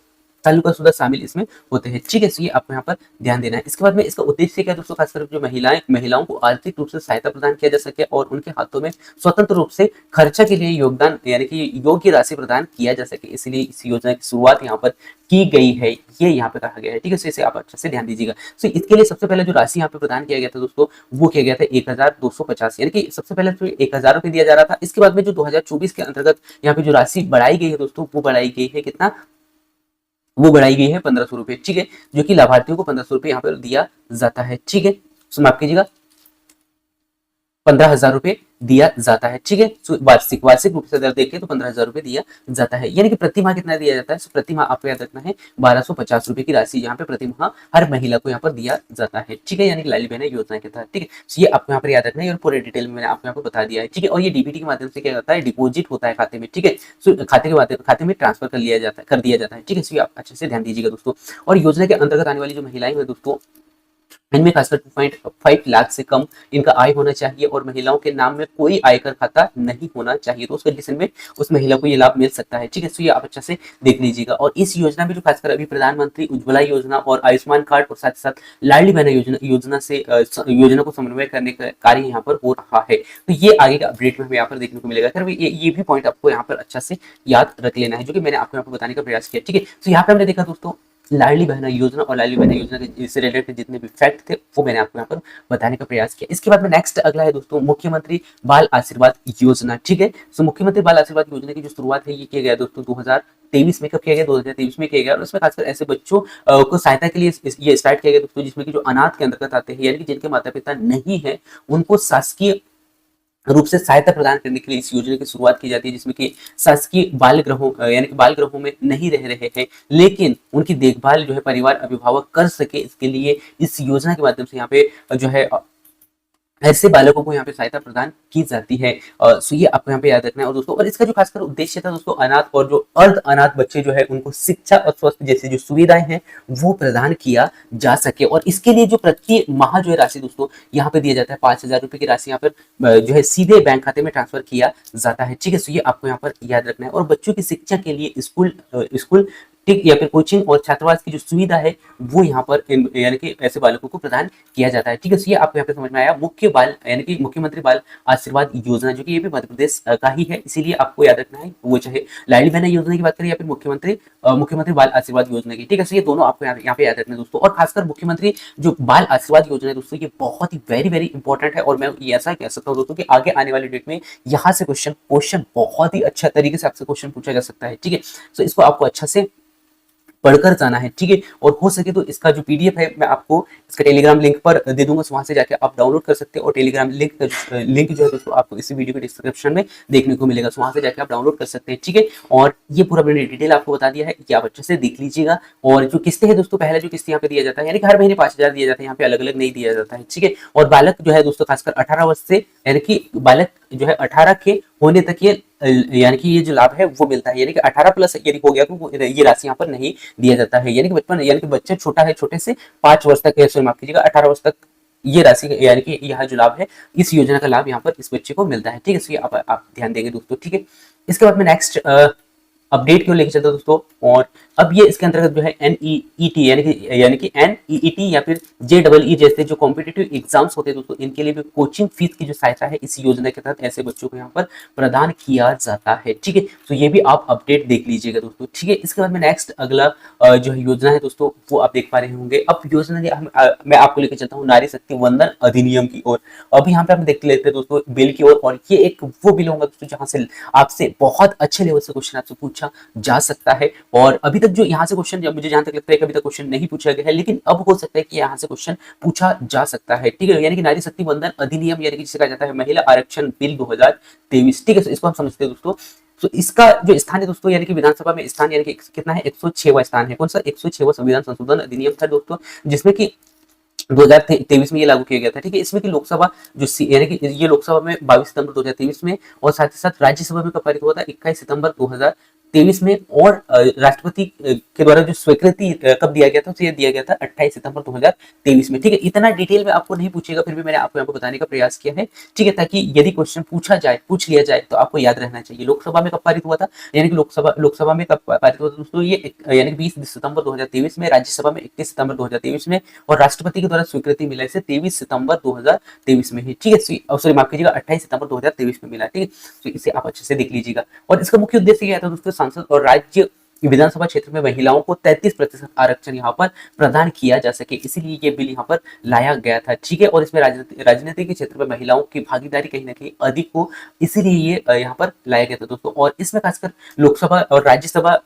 S1: ताल्लुकाशुदा शामिल इसमें होते हैं। ठीक है, तो ये आपको यहाँ पर ध्यान देना है। इसके बाद में इसका उद्देश्य क्या है दोस्तों, खासकर जो महिलाओं को आर्थिक रूप से सहायता प्रदान किया जा सके और उनके हाथों में स्वतंत्र रूप से खर्चा के लिए योगदान यानी कि योग्य राशि प्रदान किया जा सके, इसलिए इस योजना की शुरुआत यहाँ पर की गई है, ये यहाँ पे कहा गया है। ठीक है, इसे आप अच्छे से ध्यान दीजिएगा। तो इसके लिए सबसे पहले जो राशि यहाँ पे प्रदान किया गया था दोस्तों, वो किया गया था 1250, यानी कि सबसे पहले तो 1000 रुपए दिया जा रहा था। इसके बाद में जो 2024 के अंतर्गत यहाँ पे जो राशि बढ़ाई गई है दोस्तों, वो बढ़ाई गई है कितना, वो बढ़ाई गई है 1500 रुपए। ठीक है, जो कि लाभार्थियों को 1500 रुपए यहाँ पर दिया जाता है। ठीक है, माफ कीजिएगा 15,000 रुपए दिया जाता है। ठीक है, वार्षिक रूप से अगर देखें तो 15,000 रुपए दिया जाता है, यानी कि प्रति माह कितना दिया जाता है। तो प्रति माह आपको याद रखना है 1250 रुपए की राशि यहाँ पे प्रति माह हर महिला को यहाँ पर दिया जाता है। ठीक है, यानी कि लाडली बहना योजना के तहत। ठीक है, तो ये आपको यहाँ पर याद रखना है और पूरे डिटेल में मैंने आपको यहाँ पर बता दिया है। ठीक है, और ये डीबीटी के माध्यम से क्या होता है, डिपोजिट होता है खाते में। ठीक है, तो खाते में ट्रांसफर कर दिया जाता है। ठीक है, तो आप अच्छे से ध्यान दीजिएगा दोस्तों। और योजना के अंतर्गत आने वाली जो महिलाएं हैं दोस्तों, इनमें खासकर 2.5 लाख से कम इनका आय होना चाहिए और महिलाओं के नाम में कोई आयकर खाता नहीं होना चाहिए, तो उस कंडीशन में उस महिला को ये लाभ मिल सकता है। ठीक है, तो ये आप अच्छा से देख लीजिएगा। और इस योजना में जो खासकर अभी प्रधानमंत्री उज्ज्वला योजना और आयुष्मान कार्ड और साथ साथ लाडली बहना योजना को समन्वय करने का कार्य यहाँ पर हो रहा है। तो ये आगे का अपडेट में हमें यहाँ पर देखने को मिलेगा। ये भी पॉइंट आपको यहाँ पर अच्छा से याद रख लेना है, जो कि मैंने आपको यहाँ पर बताने का प्रयास किया। ठीक है, तो यहाँ पे हमने देखा दोस्तों लाडली बहना योजना और लाडली बहना योजना के से रिलेटेड जितने भी फैक्ट थे वो मैंने आपको यहाँ पर बताने का प्रयास किया। इसके बाद में नेक्स्ट अगला है दोस्तों मुख्यमंत्री बाल आशीर्वाद योजना। ठीक है, तो मुख्यमंत्री बाल आशीर्वाद योजना की जो शुरुआत है ये किया गया दोस्तों 2023 में। कब किया गया, 2023 में किया गया। और उसमें खासकर ऐसे बच्चों को सहायता के लिए ये स्टार्ट किया गया दोस्तों, जिसमें कि जो अनाथ के अंतर्गत आते हैं, यानी कि जिनके माता पिता नहीं है, उनको शासकीय रूप से सहायता प्रदान करने के लिए इस योजना की शुरुआत की जाती है, जिसमें कि शासकीय बाल गृहों यानी कि बाल गृहों में नहीं रह रहे हैं, लेकिन उनकी देखभाल जो है परिवार अभिभावक कर सके, इसके लिए इस योजना के माध्यम से यहाँ पे जो है ऐसे बालकों को यहाँ पे सहायता प्रदान की जाती है। सो ये आपको यहाँ पे याद रखना है। और दोस्तों, और इसका जो खासकर उद्देश्य था दोस्तों, अनाथ और जो अर्ध अनाथ बच्चे जो है उनको शिक्षा और स्वास्थ्य जैसी जो सुविधाएं हैं वो प्रदान किया जा सके। और इसके लिए जो प्रति माह जो है राशि दोस्तों यहाँ पे दिया जाता है 5,000 रुपए की राशि यहाँ पर जो है सीधे बैंक खाते में ट्रांसफर किया जाता है। ठीक है, सो ये आपको यहाँ पर याद रखना है। और बच्चों की शिक्षा के लिए स्कूल ठीक या फिर कोचिंग और छात्रावास की जो सुविधा है वो यहाँ पर यानी कि ऐसे बालकों को प्रदान किया जाता है। ठीक है, तो ये आपको यहाँ पे समझ में आया मुख्य बाल यानी कि मुख्यमंत्री बाल आशीर्वाद योजना, जो कि ये भी मध्य प्रदेश का ही है, इसीलिए आपको याद रखना है, वो चाहे लाडली बहना योजना की बात करें या फिर मुख्यमंत्री बाल आशीर्वाद योजना की। ठीक है, तो ये दोनों आपको यहाँ पे याद रखना है दोस्तों। और खासकर मुख्यमंत्री जो बाल आशीर्वाद योजना है दोस्तों, ये बहुत ही वेरी वेरी इंपॉर्टेंट है। और मैं ये ऐसा कह सकता हूँ दोस्तों कि आगे आने वाले डेट में यहाँ से क्वेश्चन बहुत ही अच्छा तरीके से आपसे क्वेश्चन पूछा जा सकता है। ठीक है, तो इसको आपको अच्छा से पढ़कर जाना है। ठीक है, और हो सके तो इसका जो पीडीएफ है मैं आपको इसका टेलीग्राम लिंक पर दे दूंगा, वहां से जाके आप डाउनलोड कर सकते हैं। और टेलीग्राम लिंक जो है दोस्तों आपको इसी वीडियो के डिस्क्रिप्शन में देखने को मिलेगा, वहां से जाके आप डाउनलोड कर सकते हैं। ठीक है, और ये पूरा मैंने डिटेल आपको बता दिया है कि आप अच्छे से देख लीजिएगा। और जो किस्तें हैं दोस्तों, पहले जो किस्तें यहाँ पे दिया जाता है यानी कि हर महीने 5,000 दिया जाता है, यहाँ पे अलग अलग नहीं दिया जाता है। ठीक है, और बालक जो है दोस्तों खासकर 18 वर्ष से यानी कि बालक जो है 18 के होने तक ये यानी कि ये जो लाभ है वो मिलता है, यानी कि 18 प्लस यदि हो गया तो ये राशि यहाँ पर नहीं दिया जाता है। यानी कि बचपन यानी कि बच्चा छोटा है, छोटे से 5 वर्ष तक सॉरी माफ कीजिएगा 18 वर्ष तक ये राशि यानी कि यह जो लाभ है इस योजना का लाभ यहाँ पर इस बच्चे को मिलता है। ठीक है, तो आप ध्यान देंगे दोस्तों। ठीक है, इसके बाद में नेक्स्ट अपडेट क्यों लेके चलता दोस्तों, और अब ये इसके अंतर्गत जो है NEET यानी कि NEET या फिर JEE जैसे जो कॉम्पिटिटिव एग्जाम्स होते हैं दोस्तों, इनके लिए भी कोचिंग फीस की जो सहायता है इस योजना के तहत ऐसे बच्चों को यहाँ पर प्रदान किया जाता है। ठीक है, तो ये भी आप अपडेट देख लीजिएगा दोस्तों। ठीक है, इसके बाद में नेक्स्ट अगला जो है योजना है दोस्तों, वो आप देख पा रहे होंगे। अब योजना मैं आपको लेकर चलता हूँ नारी शक्ति वंदन अधिनियम की ओर। अब यहाँ पे हम देख लेते हैं दोस्तों बिल की ओर, और ये एक वो बिल होगा दोस्तों जहां से आपसे बहुत अच्छे लेवल से क्वेश्चन आपसे पूछा जा सकता है। और अभी तक जो यहाँ से क्वेश्चन, मुझे जहां तक लगता है कि अभी तक क्वेश्चन नहीं पूछा गया है, लेकिन अब हो सकता है कि यहाँ से क्वेश्चन पूछा जा सकता है। ठीक है, यानी कि नारी शक्ति वंदन अधिनियम यानी कि जिसे कहा जाता है महिला आरक्षण बिल 2023। ठीक है, इसको हम समझते हैं दोस्तों। तो इसका जो स्थान है दोस्तों, यानी कि विधानसभा में स्थान यानी कि कितना है, 106वां स्थान है। कौन सा, 106वां संविधान संशोधन अधिनियम था दोस्तों, जिसमें कि 2023 में ये लागू किया गया था। ठीक है, इसमें कि लोकसभा यानी कि ये लोकसभा में 22 सितंबर 2023 में, और साथ ही साथ राज्यसभा में कब पारित हुआ था, 21 सितंबर 2023 में, और राष्ट्रपति के द्वारा जो स्वीकृति कब दिया गया था, तो ये दिया गया था 28 सितंबर 2023 में। ठीक है, इतना डिटेल में आपको नहीं पूछेगा, फिर भी मैंने आपको यहाँ पर बताने का प्रयास किया है। ठीक है, ताकि यदि क्वेश्चन पूछ लिया जाए तो आपको याद रहना चाहिए। लोकसभा में कब पारित हुआ था, यानी कि लोकसभा में कब पारित हुआ था दोस्तों, ये यानी कि 20 सितंबर 2023 में, राज्यसभा में 21 सितंबर 2023 में, और राष्ट्रपति के द्वारा स्वीकृति मिला इसे 23 सितंबर 2023 में ही। ठीक है, सॉरी माफ कीजिएगा, 28 सितंबर 2023 में मिला। ठीक है, तो इसे आप अच्छे से देख लीजिएगा। और इसका मुख्य उद्देश्य क्या था दोस्तों, सांसद और राज्य विधानसभा क्षेत्र में महिलाओं को 33% आरक्षण यहाँ पर प्रदान किया जा सके, इसीलिए ये बिल यहाँ पर लाया गया था। ठीक है, और इसमें राजनीति के क्षेत्र में महिलाओं की भागीदारी कहीं ना कहीं अधिक हो, इसीलिए ये यहाँ पर लाया गया था दोस्तों। और इसमें खासकर लोकसभा और राज्यसभा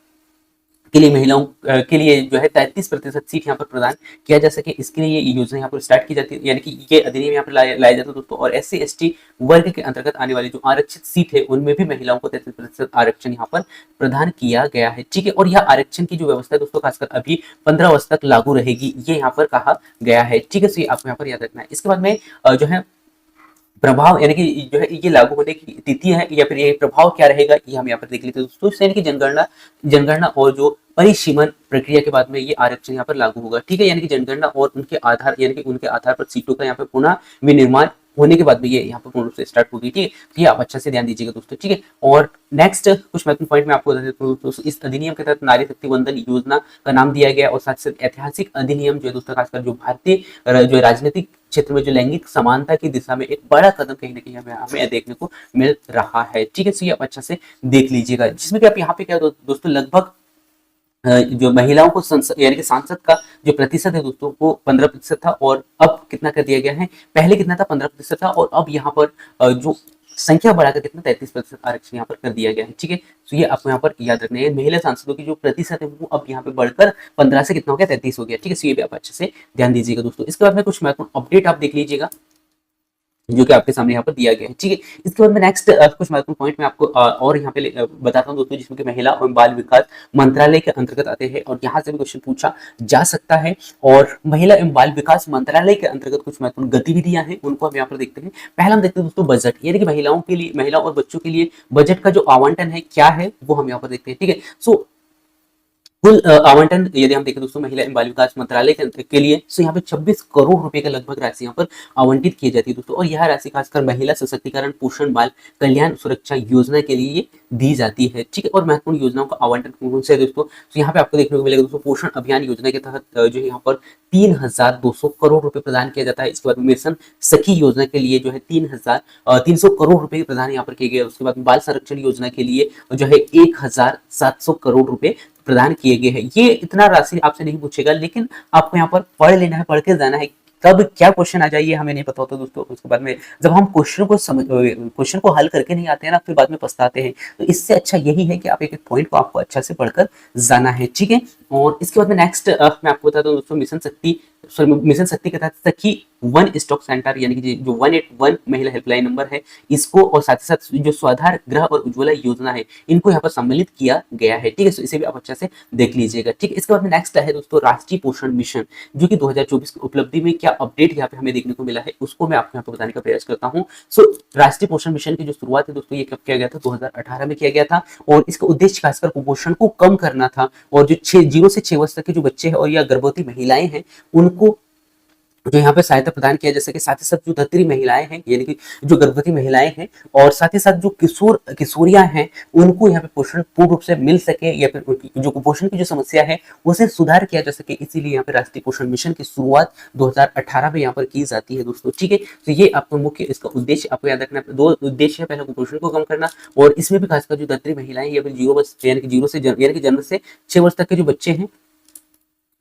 S1: के लिए महिलाओं के लिए जो है 33% सीट यहाँ पर प्रदान किया जा सके, इसके लिए ये योजना यहाँ पर स्टार्ट की जाती है, यानी कि ये अधिनियम यहाँ पर लाया जाता है दोस्तों। और SC/ST वर्ग के अंतर्गत आने वाली जो आरक्षित सीट है उनमें भी महिलाओं को 33% आरक्षण यहाँ पर प्रदान किया गया है। ठीक है, और यह आरक्षण की जो व्यवस्था है दोस्तों खासकर अभी 15 वर्ष तक लागू रहेगी, ये यहाँ पर कहा गया है। ठीक है, तो ये आपको यहाँ पर याद रखना है। इसके बाद में जो है प्रभाव, यानी कि जो है ये लागू होने की तिथि है या फिर ये प्रभाव क्या रहेगा, ये हम यहाँ पर देख लेते हैं दोस्तों। यानी कि जनगणना और जो परिसीमन प्रक्रिया के बाद में ये आरक्षण यहाँ पर लागू होगा। ठीक है, यानी कि जनगणना और उनके आधार पर सीटों का यहाँ पर पुनः विनिर्माण होने के बाद में ये यहाँ पर पूर्ण रूप से स्टार्ट होगी। ठीक है, तो ये आप अच्छा से ध्यान दीजिएगा दोस्तों। ठीक है, और नेक्स्ट कुछ महत्वपूर्ण पॉइंट मैं आपको बता देता हूँ दोस्तों। इस अधिनियम के तहत नारी शक्ति वंदन योजना का नाम दिया गया, और साथ साथ ऐतिहासिक अधिनियम जो है दोस्तों खासकर जो भारतीय जो राजनीतिक क्षेत्र में जो लैंगिक समानता की दिशा में एक बड़ा कदम कहीं ना कहीं हमें देखने को मिल रहा है। ठीक है, तो ये आप अच्छा से देख लीजिएगा, जिसमें कि आप यहाँ पे क्या दोस्तों लगभग जो महिलाओं को यानी कि सांसद का जो प्रतिशत है दोस्तों वो 15% था, और अब कितना कर दिया गया है, पहले कितना था 15% था, और अब यहाँ पर जो संख्या बढ़ाकर कितना 33% आरक्षण यहाँ पर कर दिया गया है। ठीक है, तो ये आपको यहाँ पर याद रखना है, महिला सांसदों की जो प्रतिशत है वो अब यहाँ पे बढ़कर 15 से कितना हो गया, 33 हो गया। ठीक है, तो ये भी आप अच्छे से ध्यान दीजिएगा दोस्तों। इसके बाद में कुछ महत्वपूर्ण अपडेट आप देख लीजिएगा जो कि आपके सामने यहाँ पर दिया गया है। ठीक है, इसके बाद में नेक्स्ट कुछ महत्वपूर्ण पॉइंट मैं आपको और यहाँ पे बताता हूँ दोस्तों, जिसमें कि महिला और बाल विकास मंत्रालय के अंतर्गत आते हैं, और यहाँ से भी क्वेश्चन पूछा जा सकता है। और महिला एवं बाल विकास मंत्रालय के अंतर्गत कुछ महत्वपूर्ण गतिविधियां हैं, उनको हम यहाँ पर देखते हैं। पहला हम देखते हैं दोस्तों बजट, यानी कि महिलाओं और बच्चों के लिए बजट का जो आवंटन है क्या है वो हम यहाँ पर देखते हैं। ठीक है, सो कुल आवंटन यदि हम देखें दोस्तों महिला एवं बाल विकास मंत्रालय के लिए, तो यहाँ पे 26 करोड़ रुपए का लगभग राशि यहाँ पर आवंटित की जाती है दोस्तों। और यह राशि खासकर महिला सशक्तिकरण, पोषण, बाल कल्याण सुरक्षा योजना के लिए दी जाती है। ठीक है, और महत्वपूर्ण योजनाओं का आवंटन कौन से है दोस्तों, तो यहाँ पे आपको देखने को मिलेगा दोस्तों पोषण अभियान योजना के तहत जो है यहाँ पर 3200 करोड़ रुपए प्रदान किया जाता है। इसके बाद मिशन सखी योजना के लिए जो है 300 करोड़ रुपए प्रदान यहाँ पर किए गए। उसके बाद बाल संरक्षण योजना के लिए जो है 1700 करोड़ रुपए प्रदान किए गए हैं। ये इतना राशि आपसे नहीं पूछेगा, लेकिन आपको यहाँ पर पढ़ लेना है, पढ़ के जाना है, कब क्या क्वेश्चन आ जाए ये हमें नहीं पता होता दोस्तों। उसके बाद में जब हम क्वेश्चन को हल करके नहीं आते हैं ना, फिर बाद में पछताते हैं। तो इससे अच्छा यही है कि आप एक एक पॉइंट को आपको अच्छा से पढ़कर जाना है। ठीक है, और इसके बाद में नेक्स्ट मैं आपको बताता हूँ दोस्तों मिशन शक्ति के तहत सखी वन स्टॉक सेंटर, यानी कि जो 181 महिला हेल्पलाइन नंबर है, इसको और साथ ही साथ जो स्वाधार गृह और उज्ज्वला योजना है, इनको यहाँ पर सम्मिलित किया गया है। ठीक है, तो इसे भी आप अच्छा से देख लीजिएगा। ठीक है, इसके बाद में नेक्स्ट है दोस्तों राष्ट्रीय पोषण मिशन, जो कि 2024 की उपलब्धि में क्या अपडेट यहाँ पे हमें देखने को मिला है, उसको मैं आपको यहाँ पे बताने का प्रयास करता हूँ। सो राष्ट्रीय पोषण मिशन की जो शुरुआत है दोस्तों, ये कब किया गया था, 2018 में किया गया था, और इसका उद्देश्य खासकर कुपोषण को कम करना था, और जो 0 से 6 वर्ष तक के जो बच्चे हैं और या गर्भवती महिलाएं हैं उनको जो यहाँ पे सहायता प्रदान किया जा सके। साथ ही साथ जो धत्री महिलाएं हैं यानी कि जो गर्भवती महिलाएं हैं और साथ ही साथ जो किशोरियां हैं उनको यहाँ पे पोषण पूर्ण रूप से मिल सके या फिर उनकी जो कुपोषण की जो समस्या है उसे सुधार किया जा सके, इसीलिए यहाँ पे राष्ट्रीय पोषण मिशन की शुरुआत 2018 में यहाँ पर की जाती है दोस्तों। ठीक है, तो ये आपको मुख्य इसका उद्देश्य आपको याद रखना है। 2 उद्देश्य है, पहला कुपोषण को कम करना और इसमें भी खासकर जो धत्री महिलाएं या फिर जीरो से यानी कि जन्म से 6 वर्ष तक के जो बच्चे हैं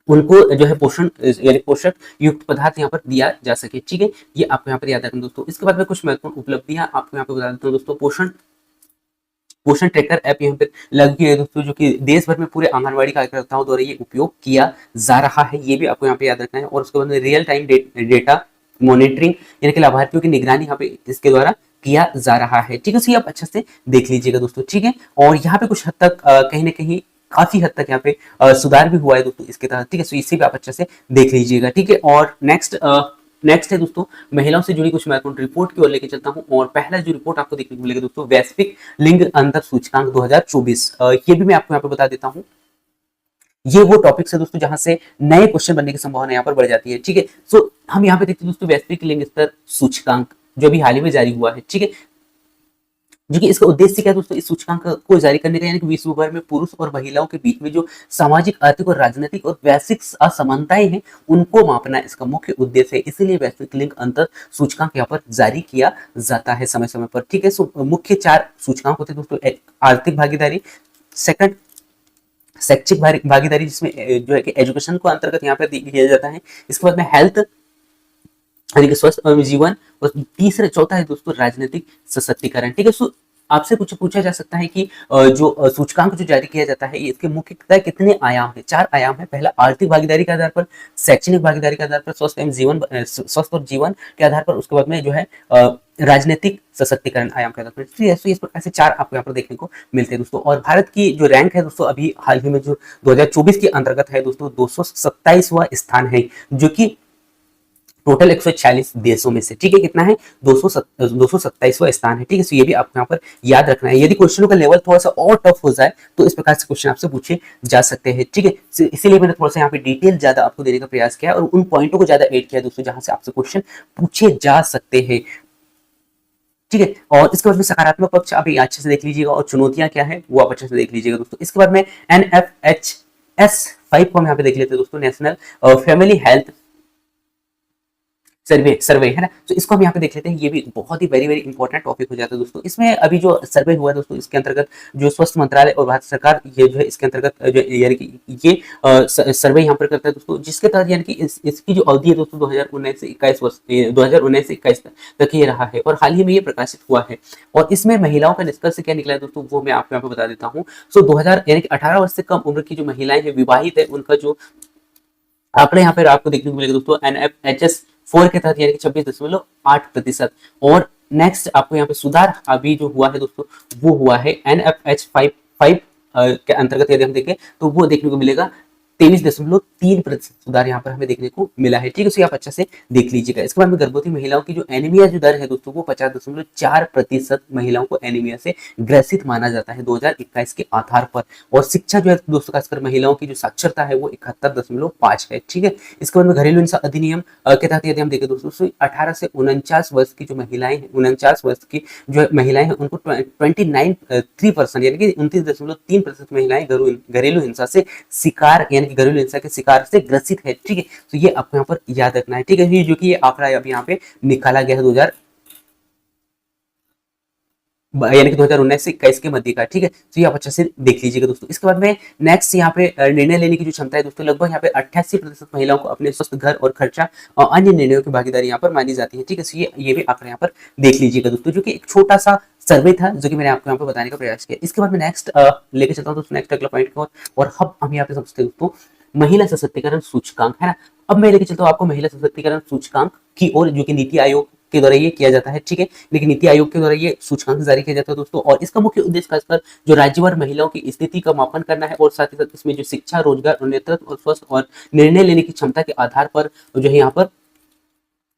S1: उनको जो है पोषण यानी पोषक युक्त पदार्थ यहाँ पर दिया जा सके। ठीक है, ये आपको यहाँ पर याद रखना दोस्तों। इसके बाद में कुछ महत्वपूर्ण उपलब्धियां आपको यहाँ पे बता देता हूँ दोस्तों। पोषण पोषण ट्रैकर ऐप यहाँ पे लगी है दोस्तों, जो कि देश भर में पूरे आंगनबाड़ी कार्यकर्ताओं द्वारा ये उपयोग किया जा रहा है, ये भी आपको यहाँ पे याद रखना है। और उसके बाद में रियल टाइम डेटा मॉनिटरिंग यानी कि लाभार्थियों की निगरानी यहाँ पे इसके द्वारा किया जा रहा है। ठीक है, तो ये आप अच्छे से देख लीजिएगा दोस्तों। ठीक है, और यहाँ पे कुछ हद तक कहीं ना कहीं काफी हद तक यहाँ पे सुधार भी हुआ है दोस्तों इसके तहत। ठीक है, तो इसे भी आप अच्छे से देख लीजिएगा। ठीक है, और नेक्स्ट है दोस्तों, महिलाओं से जुड़ी कुछ महत्वपूर्ण रिपोर्ट की ओर लेके चलता हूं। और पहला जो रिपोर्ट आपको देखने को मिलेगा दोस्तों, वैश्विक लिंग अंतर सूचकांक 2024। ये भी मैं आपको यहाँ पे बता देता हूँ। ये वो टॉपिक्स है दोस्तों जहां से नए क्वेश्चन बनने की संभावना यहाँ पर बढ़ जाती है। ठीक है, सो हम यहाँ पे देखते हैं दोस्तों वैश्विक लिंग स्तर सूचकांक जो अभी हाल ही में जारी हुआ है। ठीक है, जो कि इसका उद्देश्य क्या है दोस्तों, इस सूचकांक को जारी करने का यानी कि विश्व भर में पुरुष और महिलाओं के बीच में जो सामाजिक, आर्थिक और राजनीतिक और वैश्विक असमानताएं हैं उनको मापना इसका मुख्य उद्देश्य है। इसीलिए वैश्विक लिंग अंतर सूचकांक यहाँ पर जारी किया जाता है समय समय पर। ठीक है, सो मुख्य 4 सूचकांक होते हैं दोस्तों। आर्थिक भागीदारी, सेकंड शैक्षिक भागीदारी जिसमें जो है कि एजुकेशन को अंतर्गत यहाँ पर किया जाता है। इसके बाद में हेल्थ यानी कि स्वस्थ जीवन, और तीसरा चौथा है दोस्तों राजनीतिक सशक्तिकरण। ठीक है, सो आपसे कुछ पूछा जा सकता है कि जो सूचकांक जो जारी किया जाता है इसके मुख्यतः कितने आयाम है? 4 आयाम है। पहला आर्थिक भागीदारी के आधार पर, शैक्षणिक भागीदारी के आधार पर, स्वस्थ और जीवन के आधार पर, उसके बाद में जो है राजनीतिक सशक्तिकरण आयाम के आधार पर। इस प्रकार से 4 आपको यहाँ पर देखने को मिलते हैं दोस्तों। और भारत की जो रैंक है दोस्तों अभी हाल ही में जो 2024 के अंतर्गत है दोस्तों 227वां स्थान है, जो कि टोटल 146 देशों में से। ठीक है, कितना है? 227वां स्थान है। ठीक है, तो ये भी आपको यहाँ पर याद रखना है। यदि क्वेश्चनों का लेवल थोड़ा सा और टफ हो जाए तो इस प्रकार से क्वेश्चन आपसे पूछे जा सकते हैं। ठीक है, इसीलिए मैंने थोड़ा सा यहाँ पे डिटेल ज्यादा आपको देने का प्रयास किया और उन पॉइंटों को ज्यादा ऐड किया दोस्तों जहां से आपसे क्वेश्चन पूछे जा सकते हैं। ठीक है, और इसके बाद में सकारात्मक पक्ष आप अच्छे से देख लीजिएगा और चुनौतियां क्या है वो आप अच्छे से देख लीजिएगा दोस्तों। इसके बाद में NFHS 5 को हम यहाँ पे देख लेते हैं दोस्तों, नेशनल फैमिली हेल्थ सर्वे है ना। तो इसको हम यहाँ पे देख लेते हैं। ये भी बहुत ही वेरी वेरी इंपॉर्टेंट टॉपिक हो जाता है दोस्तों। इसमें अभी जो सर्वे हुआ है दोस्तों इसके अंतर्गत जो स्वास्थ्य मंत्रालय और भारत सरकार ये जो है इसके अंतर्गत जो यानी कि ये सर्वे यहाँ पर करता है दोस्तों, जिसके तहत यानी कि इसकी जो अवधि है दोस्तों 2019 से 21 वर्ष 2019 से 21 तक ये रहा है और हाल ही में ये प्रकाशित हुआ है। और इसमें महिलाओं का निष्कर्ष क्या निकला है दोस्तों वो मैं आपको यहाँ पे बता देता हूँ। सो 2000 यानी कि 18 वर्ष से कम उम्र की जो महिलाएं हैं, विवाहित है, उनका जो आंकड़े यहाँ पे आपको देखने को मिलेगा दोस्तों NFHS 4 के तहत यानी कि 26.8%। और नेक्स्ट आपको यहाँ पे सुधार अभी जो हुआ है दोस्तों वो हुआ है NFH 5 के अंतर्गत यदि हम देखें तो वो देखने को मिलेगा 23.3% सुधार यहाँ पर हमें देखने को मिला है। ठीक है, तो आप अच्छा से देख लीजिएगा। इसके बाद में गर्भवती महिलाओं की जो एनीमिया जो दर है दोस्तों वो 50.4% महिलाओं को एनीमिया से ग्रसित माना जाता है 2021 के आधार पर। और शिक्षा जो है दोस्तों खासकर महिलाओं की जो साक्षरता है वो 71.5 है। ठीक है, इसके बाद में घरेलू हिंसा अधिनियम के तहत यदि हम देखें दोस्तों 18 से 49 वर्ष की जो महिलाएं हैं, 49 वर्ष की जो महिलाएं हैं उनको 29.3% यानी कि 29.3% महिलाएं घरेलू हिंसा से शिकार यानी कि घरेलू हिंसा के शिकार से ग्रसित है। ठीक है, तो ये आपको यहाँ पर याद रखना है। ठीक है, जो कि ये आंकड़ा अभी यहाँ पे निकाला गया है 2000 यानी कि 2019 से 21 के मध्य का। ठीक है, तो ये आप अच्छे से देख लीजिएगा दोस्तों। इसके बाद में नेक्स्ट यहाँ पे निर्णय लेने की जो क्षमता है दोस्तों लगभग यहाँ पे 88% महिलाओं को अपने स्वस्थ घर और खर्चा और अन्य निर्णयों की भागीदारी यहाँ पर मानी जाती है। ठीक है, तो ये भी आंकड़ा यहाँ पर देख लीजिएगा दोस्तों, जो कि एक छोटा सा सर्वे था जो कि मैंने आपको यहाँ पे बताने का प्रयास किया। इसके बाद में नेक्स्ट लेके चलता हूँ दोस्तों नेक्स्ट अगला पॉइंट को, और हम यहाँ पे समझते हैं दोस्तों महिला सशक्तिकरण सूचकांक है ना। अब मैं लेके चलता हूँ आपको महिला सशक्तिकरण सूचकांक की ओर, जो कि नीति आयोग के द्वारा ये किया जाता है। ठीक है, लेकिन नीति आयोग के द्वारा ये सूचकांक जारी किया जाता है दोस्तों, और इसका मुख्य उद्देश्य खासकर जो राज्यवार महिलाओं की स्थिति का मापन करना है और साथ ही साथ इसमें जो शिक्षा, रोजगार और नेतृत्व और स्वस्थ और निर्णय लेने की क्षमता के आधार पर जो है यहाँ पर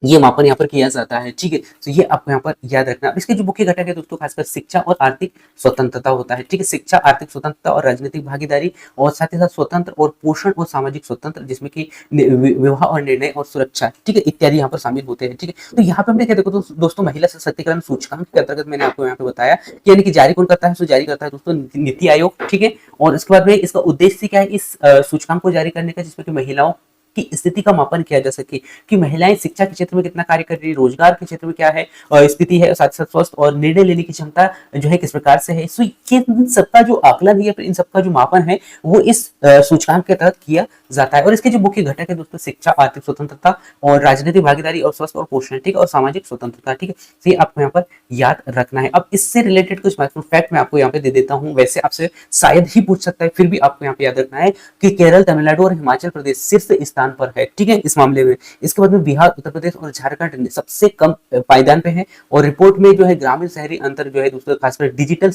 S1: ये मापन यहाँ पर किया जाता है। ठीक है, तो ये आपको यहाँ पर याद रखना। अब इसके जो मुख्य घटक है दोस्तों, खासकर शिक्षा और आर्थिक स्वतंत्रता होता है। ठीक है, शिक्षा, आर्थिक स्वतंत्रता और राजनीतिक भागीदारी, और साथ ही साथ स्वतंत्र और पोषण और सामाजिक स्वतंत्र, जिसमें कि विवाह और निर्णय और सुरक्षा, ठीक है, इत्यादि यहाँ पर शामिल होते हैं। ठीक है, तो यहाँ पे हमने क्या देखो दोस्तों, महिला सशक्तिकरण सूचकांक के अंतर्गत मैंने आपको यहाँ पे बताया कि यानी कि जारी कौन करता है, जारी करता है दोस्तों नीति आयोग। ठीक है, और इसके बाद में इसका उद्देश्य क्या है इस सूचकांक को जारी करने का, जिसमें कि महिलाओं की स्थिति का मापन किया जा सके कि महिलाएं शिक्षा के क्षेत्र में कितना कार्य कर रही है, रोजगार के क्षेत्र में क्या है स्थिति है, साथ साथ स्वस्थ और निर्णय लेने की क्षमता जो है किस प्रकार से है। सो ये इन सबका जो आकलन है, इन सबका जो मापन है, वो इस सूचकांक के तहत किया जाता है। और इसके जो मुख्य घटक है दोस्तों, शिक्षा, आर्थिक स्वतंत्रता और राजनीतिक भागीदारी और स्वस्थ और पोषण, ठीक है, और सामाजिक स्वतंत्रता। ठीक है, तो ये आपको यहाँ पर याद रखना है। अब इससे रिलेटेड कुछ महत्वपूर्ण फैक्ट मैं आपको यहाँ पे दे देता हूँ, वैसे आपसे शायद ही पूछ सकता है, फिर भी आपको यहाँ पे याद रखना है कि केरल, तमिलनाडु और हिमाचल प्रदेश शीर्ष स्थान पर है। ठीक है, इस मामले में। इसके बाद में बिहार, उत्तर प्रदेश और झारखंड सबसे कम पायदान पे है। और रिपोर्ट में जो है ग्रामीण शहरी अंतर जो है दोस्तों, खासकर डिजिटल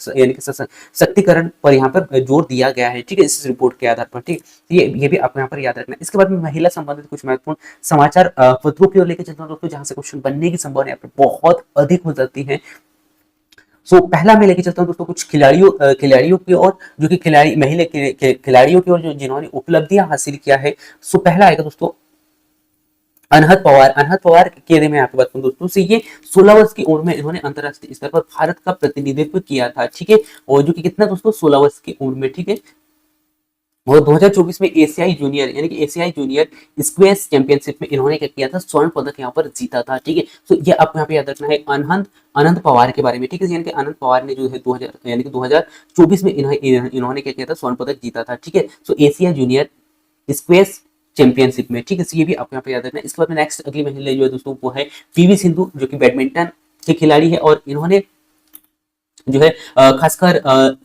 S1: यानी कि सशक्तिकरण पर यहाँ पर जोर दिया गया है। ठीक है, इस रिपोर्ट के आधार पर। ठीक है, ये भी आपको यहाँ पर याद रखना है। इसके बाद में महिला संबंधित कुछ महत्वपूर्ण समाचार पत्रों की ओर लेकर चलता हूँ दोस्तों, जहां से क्वेश्चन बनने की संभावना यहाँ पर बहुत अधिक हो जाती है। पहला मैं लेके चलता हूँ दोस्तों कुछ खिलाड़ियों की ओर, जो कि महिला खिलाड़ियों की ओर जो जिन्होंने उपलब्धियां हासिल किया है। पहला आएगा दोस्तों अनहद पवार के बारे में आपको बताऊं दोस्तों, से ये 16 वर्ष की उम्र में इन्होंने अंतरराष्ट्रीय स्तर पर भारत का प्रतिनिधित्व किया था। ठीक है, और जो कि कितना दोस्तों, 16 वर्ष की उम्र में। ठीक है, और 2024 में एशियाई जूनियर यानी कि एशियाई जूनियर स्क्वैश चैंपियनशिप में इन्होंने क्या किया था, स्वर्ण पदक यहाँ पर जीता था। ठीक है, तो ये आपको यहाँ पे याद रखना है अनंत पवार के बारे में। ठीक है, यानी कि अनंत पवार ने जो है 2024 में इन्होंने क्या किया था, स्वर्ण पदक जीता था। ठीक है, सो एशिया जूनियर स्क्वैश चैंपियनशिप में। ठीक है, ये भी आपको यहाँ पे याद रखना है। इसके बाद में नेक्स्ट अगली महिला जो है दोस्तों, वो है पीवी सिंधु, जो कि बैडमिंटन के खिलाड़ी है, और इन्होंने जो है खासकर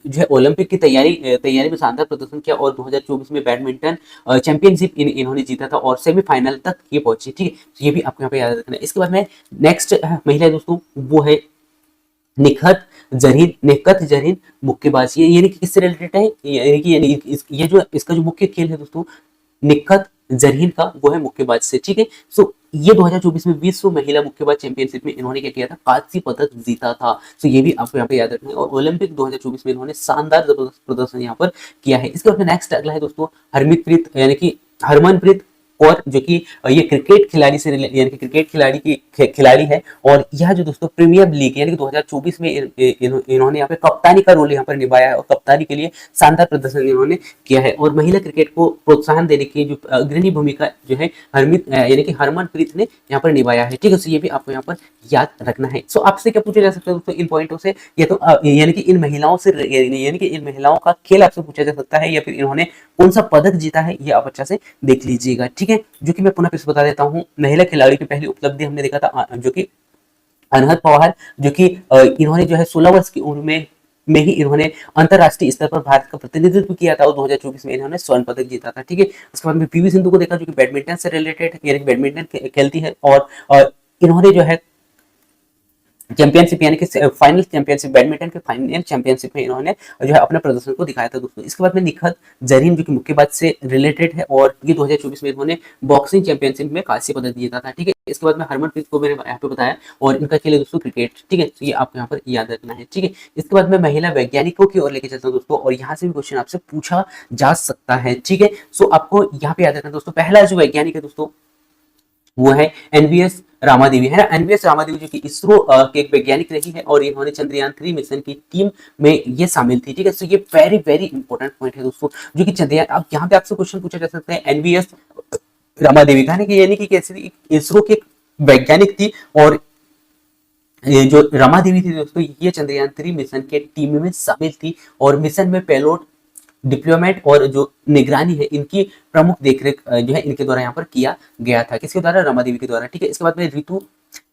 S1: जो है ओलंपिक की तैयारी में शानदार प्रदर्शन किया, और 2024 में बैडमिंटन चैंपियनशिप इन्होंने जीता था, और सेमीफाइनल तक ये पहुंची। ठीक है, तो ये भी आपको यहाँ पे याद रखना है। इसके बाद में नेक्स्ट महिला दोस्तों, वो है निखत जरीन मुक्केबाज। ये यानी कि किससे रिलेटेड है, ये जो इसका जो मुख्य खेल है दोस्तों, निखत जरीन का, वो है मुक्केबाज से। ठीक है, ये 2024 में विश्व महिला मुक्केबाज चैंपियनशिप में इन्होंने क्या किया था, कांस्य पदक जीता था। ये भी आपको यहाँ पे याद रखना है। और ओलंपिक 2024 में इन्होंने शानदार जबरदस्त प्रदर्शन यहाँ पर किया है। इसके बाद नेक्स्ट अगला है दोस्तों हरमीतप्रीत यानी कि हरमनप्रीत कौर, जो कि ये क्रिकेट खिलाड़ी से यानी कि क्रिकेट खिलाड़ी है। और यह जो दोस्तों प्रीमियर लीग यानी कि 2024 में इन्होंने यहाँ पे कप्तानी का रोल यहाँ पर निभाया है, और कप्तानी के लिए शानदार प्रदर्शन इन्होंने किया है। और महिला क्रिकेट को प्रोत्साहन देने की जो अग्रणी भूमिका जो है यानी कि हरमनप्रीत ने यहाँ पर निभाया है। ठीक है, ये भी आपको यहाँ पर याद रखना है। आपसे क्या पूछा जा सकता है दोस्तों इन पॉइंटों से, या तो यानी कि इन महिलाओं से यानी कि इन महिलाओं का खेल आपसे पूछा जा सकता है, या फिर इन्होंने कौन सा पदक जीता है, ये आप अच्छा से देख लीजिएगा। ठीक है, जो कि मैं पुनः फिर से बता देता हूँ, महिला खिलाड़ी की पहली उपलब्धि हमने देखा था जो कि अनहद पवार, जो कि इन्होंने जो है 16 वर्ष की उम्र में ही इन्होंने अंतरराष्ट्रीय स्तर पर भारत का प्रतिनिधित्व किया था, और 2024 में इन्होंने स्वर्ण पदक जीता था। ठीक है, उसके बाद में पीवी सिंधु को देखा, जो कि बैडमिंटन से रिलेटेड यानी कि बैडमिंटन खेलती है, और इन्होंने जो है चैंपियनशिप यानी कि फाइनल चैंपियनशिप, बैडमिंटन के फाइनल चैंपियनशिप में इन्होंने जो है अपना प्रदर्शन को दिखाया था दोस्तों। इसके बाद में निखत जरीन, जो कि मुक्केबाज से रिलेटेड है, और ये 2024 में इन्होंने बॉक्सिंग चैंपियनशिप में कांस्य पदक जीता था। ठीक है, इसके बाद में हरमनप्रीत को मैंने यहाँ पे बताया, और इनका खेल है दोस्तों क्रिकेट। ठीक है, तो ये आपको यहाँ पर याद रखना है। ठीक है, इसके बाद में महिला वैज्ञानिकों की ओर लेके चलता हूँ दोस्तों, और यहाँ से भी क्वेश्चन आपसे पूछा जा सकता है। ठीक है, आपको यहाँ पे याद रखना दोस्तों, पहला जो वैज्ञानिक है दोस्तों, वो है एनवीएस रामादेवी, है ना। एनवीएस रामादेवी जो कि इसरो के एक वैज्ञानिक रही है, और इन्होंने चंद्रयान 3 मिशन की टीम में ये शामिल थी। ठीक है, ये वेरी वेरी इंपॉर्टेंट पॉइंट है दोस्तों, जो कि चंद्रयान, अब यहाँ पे आपसे क्वेश्चन पूछा जा सकता है एनवीएस रामादेवी का, यानी कि कैसे इसरो के वैज्ञानिक थी, और ये जो रमादेवी थी दोस्तों, ये चंद्रयान 3 मिशन के टीम में शामिल थी, और मिशन में पेलोड डिप्लोमेट और जो निगरानी है इनकी प्रमुख देखरेख जो है इनके द्वारा यहाँ पर किया गया था। किसके द्वारा, रमादेवी के द्वारा। ठीक है, इसके बाद में ऋतु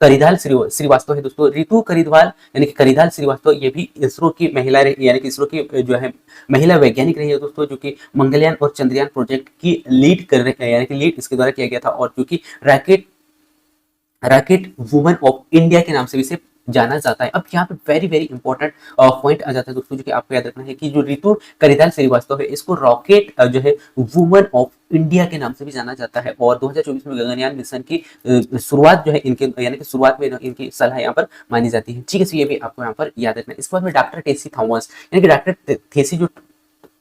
S1: करिधाल श्रीवास्तव है दोस्तों, ऋतु करिधाल यानी कि करिधाल श्रीवास्तव, ये भी इसरो की महिला यानी कि इसरो की जो है महिला वैज्ञानिक रही है दोस्तों, जो कि मंगलयान और चंद्रयान प्रोजेक्ट की लीड कर रहे हैं, यानी कि लीड इसके द्वारा किया गया था, और जो कि रॉकेट वुमन ऑफ इंडिया के नाम से भी इसे जाना जाता है। अब यहाँ पे वेरी वेरी इंपॉर्टेंट पॉइंट आ जाता है दोस्तों, जो कि आपको याद रखना है कि जो रितु करिताल श्रीवास्तव है, इसको रॉकेट जो है वुमन ऑफ इंडिया के नाम से भी जाना जाता है। और 2024 में गगनयान मिशन की शुरुआत जो है इनके यानी कि शुरुआत में इनकी सलाह यहाँ पर मानी जाती है। ठीक है, तो ये भी आपको यहाँ पर याद रखना है। इसके बाद में डॉक्टर टेसी थॉमस यानी कि डॉक्टर थेसी जो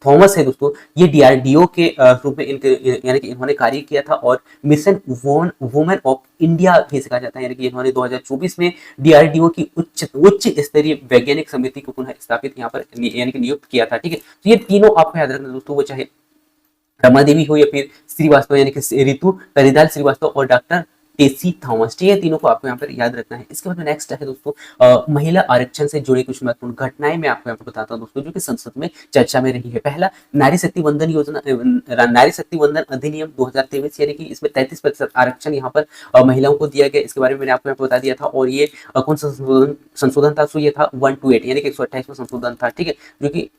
S1: थॉमस है दोस्तों, ये डीआरडीओ के रूप में इनके यानी कि इन्होंने कार्य किया था और मिशन वुमेन ऑफ इंडिया भी कहा जाता है। यानी कि इन्होंने 2024 में डीआरडीओ की उच्च स्तरीय वैज्ञानिक समिति को पुनः स्थापित यहाँ पर यानी कि नियुक्त किया था। ठीक है, तो ये तीनों आपको याद रखना दोस्तों, वो चाहे रमा देवी हो या फिर श्रीवास्तव यानी कि रितु करिताल श्रीवास्तव और डॉक्टर टेसी थॉमस, ठीक है, तीनों को आपको यहाँ पर याद रखना है। इसके बाद में नेक्स्ट है दोस्तों महिला आरक्षण से जुड़ी कुछ महत्वपूर्ण घटनाएं मैं आपको यहाँ पर बताता हूँ दोस्तों, जो कि संसद में चर्चा में रही है। पहला, नारी शक्ति वंदन योजना, नारी शक्ति वंदन अधिनियम 2023, यानी कि इसमें 33% आरक्षण यहाँ पर महिलाओं को दिया गया। इसके बारे में मैंने आपको यहाँ पर बता दिया था। और ये कौन सा संशोधन था? ये था 128 यानी कि 128वां संशोधन था। ठीक है, जो कि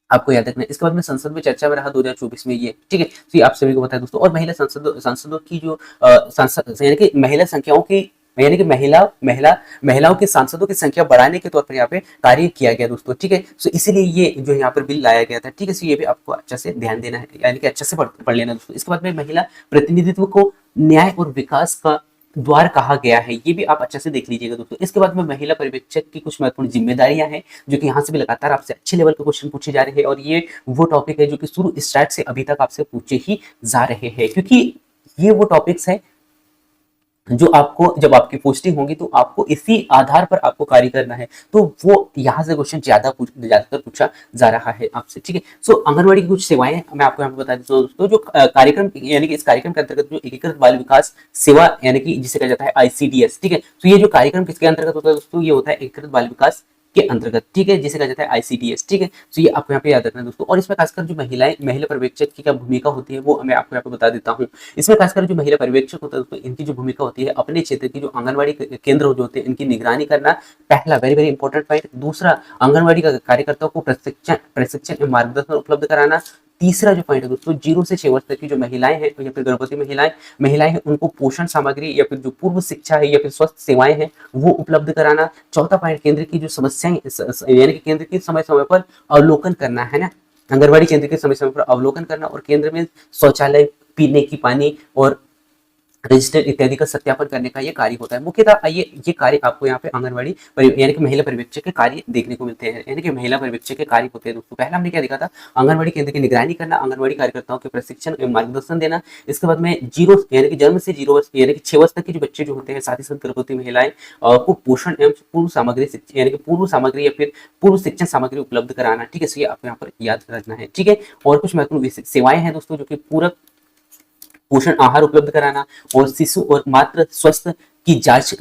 S1: आपको याद रखना है। इसके बाद में संसद में चर्चा में रहा 2024 में ये। ठीक है, तो ये आप सभी को बताया दोस्तों। और महिला सांसदों की जो सांसद यानी कि महिला संख्याओं की यानी कि महिलाओं के सांसदों की संख्या बढ़ाने के तौर पर यहाँ पे कार्य किया गया दोस्तों। ठीक है, तो इसीलिए ये जो यहाँ पर बिल लाया गया था। ठीक है, तो ये भी आपको अच्छा से ध्यान देना है, यानी कि अच्छे से पढ़ लेना दोस्तों। इसके बाद में महिला प्रतिनिधित्व को न्याय और विकास का द्वार कहा गया है, ये भी आप अच्छे से देख लीजिएगा दोस्तों। इसके बाद में महिला पर्यवेक्षक की कुछ महत्वपूर्ण जिम्मेदारियां हैं, जो कि यहाँ से भी लगातार आपसे अच्छे लेवल के क्वेश्चन पूछे जा रहे हैं। और ये वो टॉपिक है जो कि शुरू स्टार्ट से अभी तक आपसे पूछे ही जा रहे हैं, क्योंकि ये वो टॉपिक्स है जो आपको जब आपकी पोस्टिंग होगी तो आपको इसी आधार पर आपको कार्य करना है। तो वो यहाँ से क्वेश्चन ज्यादातर पूछा जा रहा है आपसे। ठीक है, सो आंगनबाड़ी की कुछ सेवाएं मैं आपको यहाँ पे बता देता हूँ दोस्तों। जो कार्यक्रम यानी कि इस कार्यक्रम के अंतर्गत जो एकीकृत बाल विकास सेवा यानी कि जिसे कहा जाता है आईसीडीएस। ठीक है, तो ये जो कार्यक्रम किसके अंतर्गत होता है दोस्तों? ये होता है एकीकृत बाल विकास के अंतर्गत। ठीक है, जिसे कहा जाता है आईसीडीएस। ठीक है, तो ये आपको यहाँ पे याद रखना है दोस्तों। और इसमें खासकर जो महिला पर्यवेक्षक की क्या भूमिका होती है वो मैं आपको यहाँ पे बता देता हूँ। इसमें खासकर जो महिला पर्यवेक्षक होता है दोस्तों, इनकी जो भूमिका होती है अपने क्षेत्र की जो आंगनबाड़ी केंद्र जो होते हैं इनकी निगरानी करना, पहला वेरी वेरी इंपॉर्टेंट पॉइंट। दूसरा, आंगनबाड़ी कार्यकर्ताओं को प्रशिक्षण एवं मार्गदर्शन उपलब्ध कराना। तीसरा जो पॉइंट है दोस्तों, 0 से 6 वर्ष तक की जो महिलाएं हैं या फिर गर्भवती महिलाएं हैं, उनको पोषण सामग्री या फिर जो पूर्व शिक्षा है या फिर स्वास्थ्य सेवाएं हैं वो उपलब्ध कराना। चौथा पॉइंट, केंद्र की जो समस्याएं यानी कि केंद्र की समय समय पर अवलोकन करना है ना, आंगनबाड़ी केंद्र के समय समय पर अवलोकन करना और केंद्र में शौचालय, पीने की पानी और रजिस्टर इत्यादि का सत्यापन करने का ये कार्य होता है। मुख्यतः ये कार्य आपको यहाँ पे आंगनबाड़ी यानी कि महिला पर्यवेक्षक के कार्य देखने को मिलते हैं, यानी कि महिला पर्यवेक्षक के कार्य होते हैं दोस्तों। पहला हमने क्या देखा था? आंगनबाड़ी केंद्र की निगरानी करना, आंगनबाड़ी कार्यकर्ताओं के प्रशिक्षण एवं मार्गदर्शन देना। इसके बाद में 0 यानी कि जन्म से 0 वर्ष यानी कि 6 वर्ष तक के जो बच्चे जो होते हैं, साथ ही साथ गर्भवती महिलाएं को पोषण एवं पूर्व सामग्री यानी कि पूर्व सामग्री या फिर पूर्व शिक्षण सामग्री उपलब्ध कराना। ठीक है, तो ये आपको यहाँ पर याद रखना है। ठीक है, और कुछ महत्वपूर्ण सेवाएं हैं दोस्तों, जो कि पूरक पोषण आहार उपलब्ध कराना और शिशु और मातृ स्वास्थ्य की जांच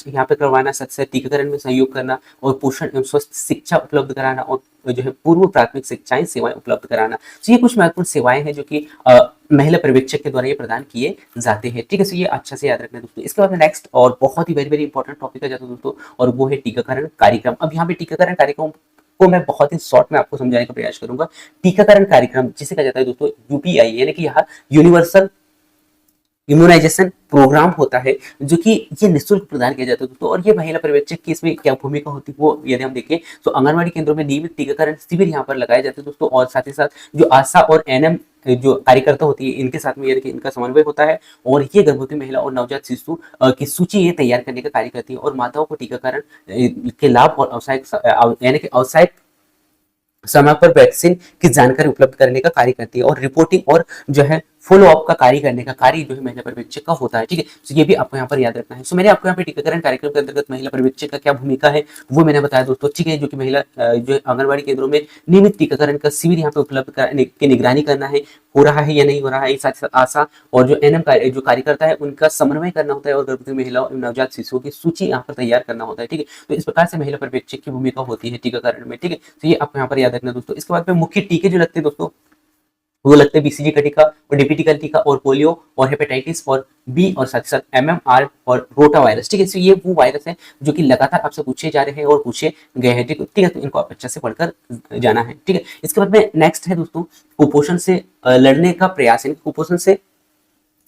S1: यहाँ पे करवाना, साथ साथ टीकाकरण में सहयोग करना और पोषण एवं स्वस्थ शिक्षा उपलब्ध कराना और जो है पूर्व प्राथमिक शिक्षाएं सेवाएं उपलब्ध कराना। तो ये कुछ महत्वपूर्ण सेवाएं हैं जो कि महिला पर्यवेक्षक के द्वारा ये प्रदान किए जाते हैं। ठीक है, तो ये अच्छा से याद रखना दोस्तों। इसके बाद में नेक्स्ट और बहुत ही वेरी वेरी इंपॉर्टेंट टॉपिक आ जाता है दोस्तों, और वो है टीकाकरण कार्यक्रम। अब यहाँ पे टीकाकरण कार्यक्रम को मैं बहुत ही शॉर्ट में आपको समझाने का प्रयास करूंगा। टीकाकरण कार्यक्रम जिसे कहा जाता है दोस्तों यूपीआई, यानी कि यहाँ यूनिवर्सल इम्यूनाइजेशन प्रोग्राम होता है, जो कि ये निःशुल्क प्रदान किया जाता है दोस्तों। और ये महिला पर्यवेक्षक की इसमें क्या भूमिका होती है वो यदि हम देखें तो आंगनबाड़ी केंद्रों में नियमित टीकाकरण शिविर यहाँ पर लगाए जाते हैं दोस्तों। और साथ ही साथ जो आशा और एनएम जो कार्यकर्ता होती है इनके साथ में यानी कि इनका समन्वय होता है, और ये गर्भवती महिला और नवजात शिशु की सूची ये तैयार करने का कार्य करती है और माताओं को टीकाकरण के लाभ और आवश्यक यानी कि आवश्यक समय पर वैक्सीन की जानकारी उपलब्ध करने का कार्य करती है, और रिपोर्टिंग और जो है फॉलो अप का कार्य करने का कार्य जो है महिला पर्यवेक्षक का होता है। ठीक है, तो ये भी आपको यहाँ पर याद रखना है। सो मैंने आपको यहाँ पे टीकाकरण कार्यक्रम के अंतर्गत महिला पर्यवेक्षक का क्या भूमिका है वो मैंने बताया दोस्तों। ठीक है, जो कि महिला जो आंगनबाड़ी केंद्रों में नियमित टीकाकरण का शिविर यहाँ पे उपलब्ध कराने की निगरानी करना है, हो रहा है या नहीं हो रहा है। साथ ही साथ आशा और जो एनएम जो कार्यकर्ता है उनका समन्वय करना होता है, और गर्भवती महिलाओं एवं नवजात शिशुओं की सूची यहाँ पर तैयार करना होता है। ठीक है, तो इस प्रकार से महिला पर्यवेक्षक की भूमिका होती है टीकाकरण में। ठीक है, तो ये आपको यहाँ पर याद रखना दोस्तों। इसके बाद में मुख्य टीके जो लगते हैं दोस्तों वो लगते हैं बीसीजी का टीका और डीपीटी का टीका और पोलियो और हेपेटाइटिस और बी और साथ ही साथ एमएमआर और रोटा वायरस। ठीक है, तो ये वो वायरस है जो कि लगातार आपसे पूछे जा रहे हैं और पूछे गए हैं। ठीक है, तो इनको आप अच्छे से पढ़कर जाना है। ठीक है, इसके बाद में नेक्स्ट है दोस्तों कुपोषण से लड़ने का प्रयास, कुपोषण से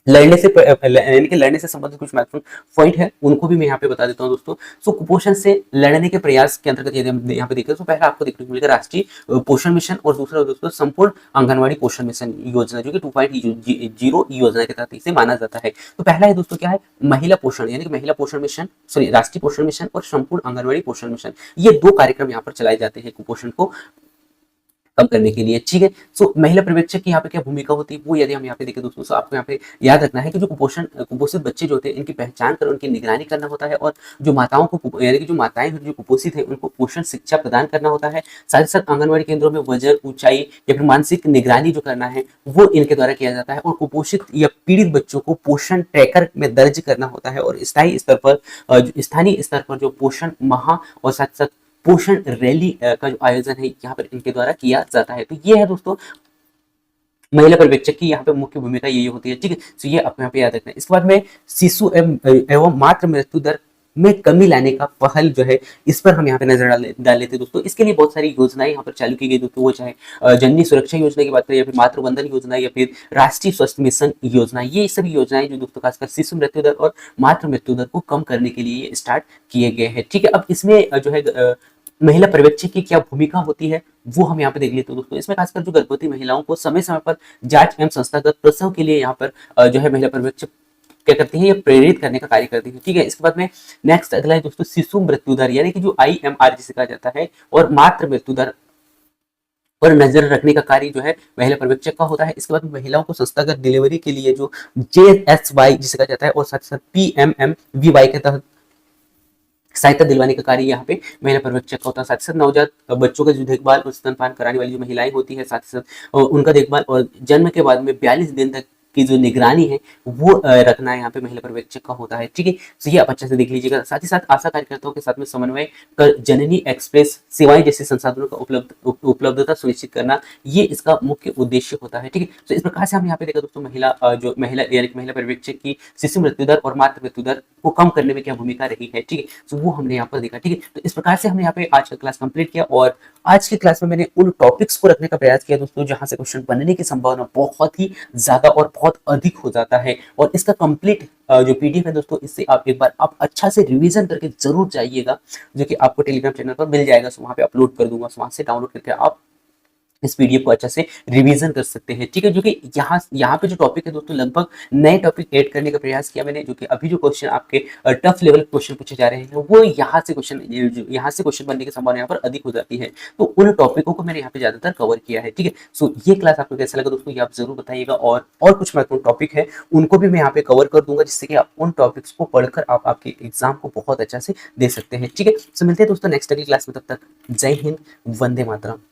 S1: यानी कि लड़ने से संबंधित कुछ महत्वपूर्ण पॉइंट है, उनको भी मैं यहाँ पे बता देता हूँ दोस्तों। सो कुपोषण से लड़ने के प्रयास के अंतर्गत यदि हम यहाँ पे देखें तो पहला आपको देखने को मिलेगा राष्ट्रीय पोषण मिशन, और दूसरा दोस्तों संपूर्ण आंगनवाड़ी पोषण मिशन योजना, जो कि 2.0 योजना के तहत इसे माना जाता है। तो पहला है दोस्तों क्या है, महिला पोषण, यानी कि महिला पोषण मिशन, सॉरी राष्ट्रीय पोषण मिशन और संपूर्ण आंगनवाड़ी पोषण मिशन, ये दो कार्यक्रम यहाँ पर चलाए जाते हैं कुपोषण को कम करने के लिए, ठीक है। सो महिला पर्यवेक्षक की यहाँ पे क्या भूमिका होती है, वो यदि हम यहाँ पे देखें दोस्तों, तो आपको यहाँ पे याद रखना है कि जो कुपोषित बच्चे जो होते हैं, इनकी पहचान कर उनकी निगरानी करना होता है, और जो माताओं को, यानी कि जो माताएं जो कुपोषित है, उनको पोषण शिक्षा प्रदान करना होता है। साथ ही साथ आंगनबाड़ी केंद्रों में वजन, ऊंचाई या फिर मानसिक निगरानी जो करना है वो इनके द्वारा किया जाता है, और कुपोषित या पीड़ित बच्चों को पोषण ट्रैकर में दर्ज करना होता है, और स्थानीय स्तर पर जो पोषण माह और साथ साथ पोषण रैली का जो आयोजन है यहाँ पर इनके द्वारा किया जाता है। तो ये है दोस्तों महिला पर्यवेक्षक की यहाँ पे मुख्य भूमिका ये होती है, ठीक है। तो ये आप यहाँ पे याद रखना है। इसके बाद में शिशु एवं मातृ मृत्यु दर में कमी लाने का पहल जो है, इस पर हम यहाँ पे नजर डाल लेते हैं दोस्तों। इसके लिए बहुत सारी योजनाएं यहाँ पर चालू की गई दोस्तों, वो चाहे जननी सुरक्षा योजना की बात करें, या फिर मातृ वंदन योजना, या फिर राष्ट्रीय स्वास्थ्य मिशन योजना, ये सभी योजनाएं जो दोस्तों खासकर शिशु मृत्यु दर और मातृ मृत्यु दर को कम करने के लिए स्टार्ट किए गए हैं, ठीक है। अब इसमें जो है महिला पर्यवेक्षक की क्या भूमिका होती है वो हम यहाँ पे देख लेते हैं दोस्तों। इसमें खासकर जो गर्भवती महिलाओं को समय समय पर जांच एवं संस्थागत प्रसव के लिए यहाँ पर जो है महिला पर्यवेक्षक क्या करती है, ये प्रेरित करने का कार्य करती है, ठीक है। इसके बाद में नेक्स्ट अगला है दोस्तों शिशु मृत्यु दर, यानी कि जो IMR जिसे कहा जाता है, और मातृ मृत्यु दर पर नजर रखने का कार्य जो है महिला पर्यवेक्षक का होता है। इसके बाद महिलाओं को संस्थागत डिलीवरी के लिए जो JSY जिसे कहा जाता है, और साथ साथ PMMVY के तहत सहायता दिलवाने का कार्य यहाँ पे महिला पर्यवेक्षक का होता है। साथ ही साथ नवजात बच्चों का जो देखभाल और स्तनपान कराने वाली जो महिलाएं होती है, साथ ही साथ उनका देखभाल, और जन्म के बाद में 42 दिन तक की जो निगरानी है वो रखना यहाँ पे महिला पर्यवेक्षक का होता है, ठीक है। तो ये आप अच्छे से देख लीजिएगा। साथ ही साथ आशा कार्यकर्ताओं के साथ में समन्वय कर जननी एक्सप्रेस सेवाएं जैसे संसाधनों का उपलब्धता सुनिश्चित करना, ये इसका मुख्य उद्देश्य होता है, ठीक है। तो इस प्रकार से हम यहाँ पे देखा दोस्तों महिला यानी कि महिला पर्यवेक्षक की शिशु मृत्यु दर और मातृ मृत्यु दर को कम करने में क्या भूमिका रही है, ठीक है। तो वो हमने यहाँ पर देखा, ठीक है। तो इस प्रकार से हमने यहाँ पे आज का क्लास कंप्लीट किया, और आज की क्लास में मैंने उन टॉपिक्स को रखने का प्रयास किया दोस्तों जहां से क्वेश्चन बनने की संभावना बहुत ही ज्यादा और बहुत अधिक हो जाता है। और इसका कंप्लीट जो PDF है दोस्तों, इससे आप एक बार आप अच्छा से रिवीजन करके जरूर जाइएगा, जो कि आपको टेलीग्राम चैनल पर मिल जाएगा। सो वहां पे अपलोड कर दूंगा, वहां से डाउनलोड करके आप इस PDF को अच्छा से रिवीजन कर सकते हैं, ठीक है। जो कि यहाँ पे जो टॉपिक है दोस्तों, लगभग नए टॉपिक ऐड करने का प्रयास किया मैंने, जो कि अभी जो क्वेश्चन आपके टफ लेवल क्वेश्चन पूछे जा रहे हैं वो यहाँ से क्वेश्चन बनने की संभावना यहाँ पर अधिक हो जाती है। तो उन टॉपिकों को मैंने यहाँ पे ज्यादातर कवर किया है, ठीक है। सो ये क्लास आपको कैसा लगा दोस्तों, ये आप जरूर बताइएगा, और कुछ महत्वपूर्ण टॉपिक है उनको भी मैं यहाँ पे कवर कर दूंगा, जिससे कि आप उन टॉपिक्स को पढ़कर आप आपके एग्जाम को बहुत अच्छा से दे सकते हैं, ठीक है। सो मिलते हैं दोस्तों नेक्स्ट अगली क्लास में, तब तक जय हिंद, वंदे मातरम।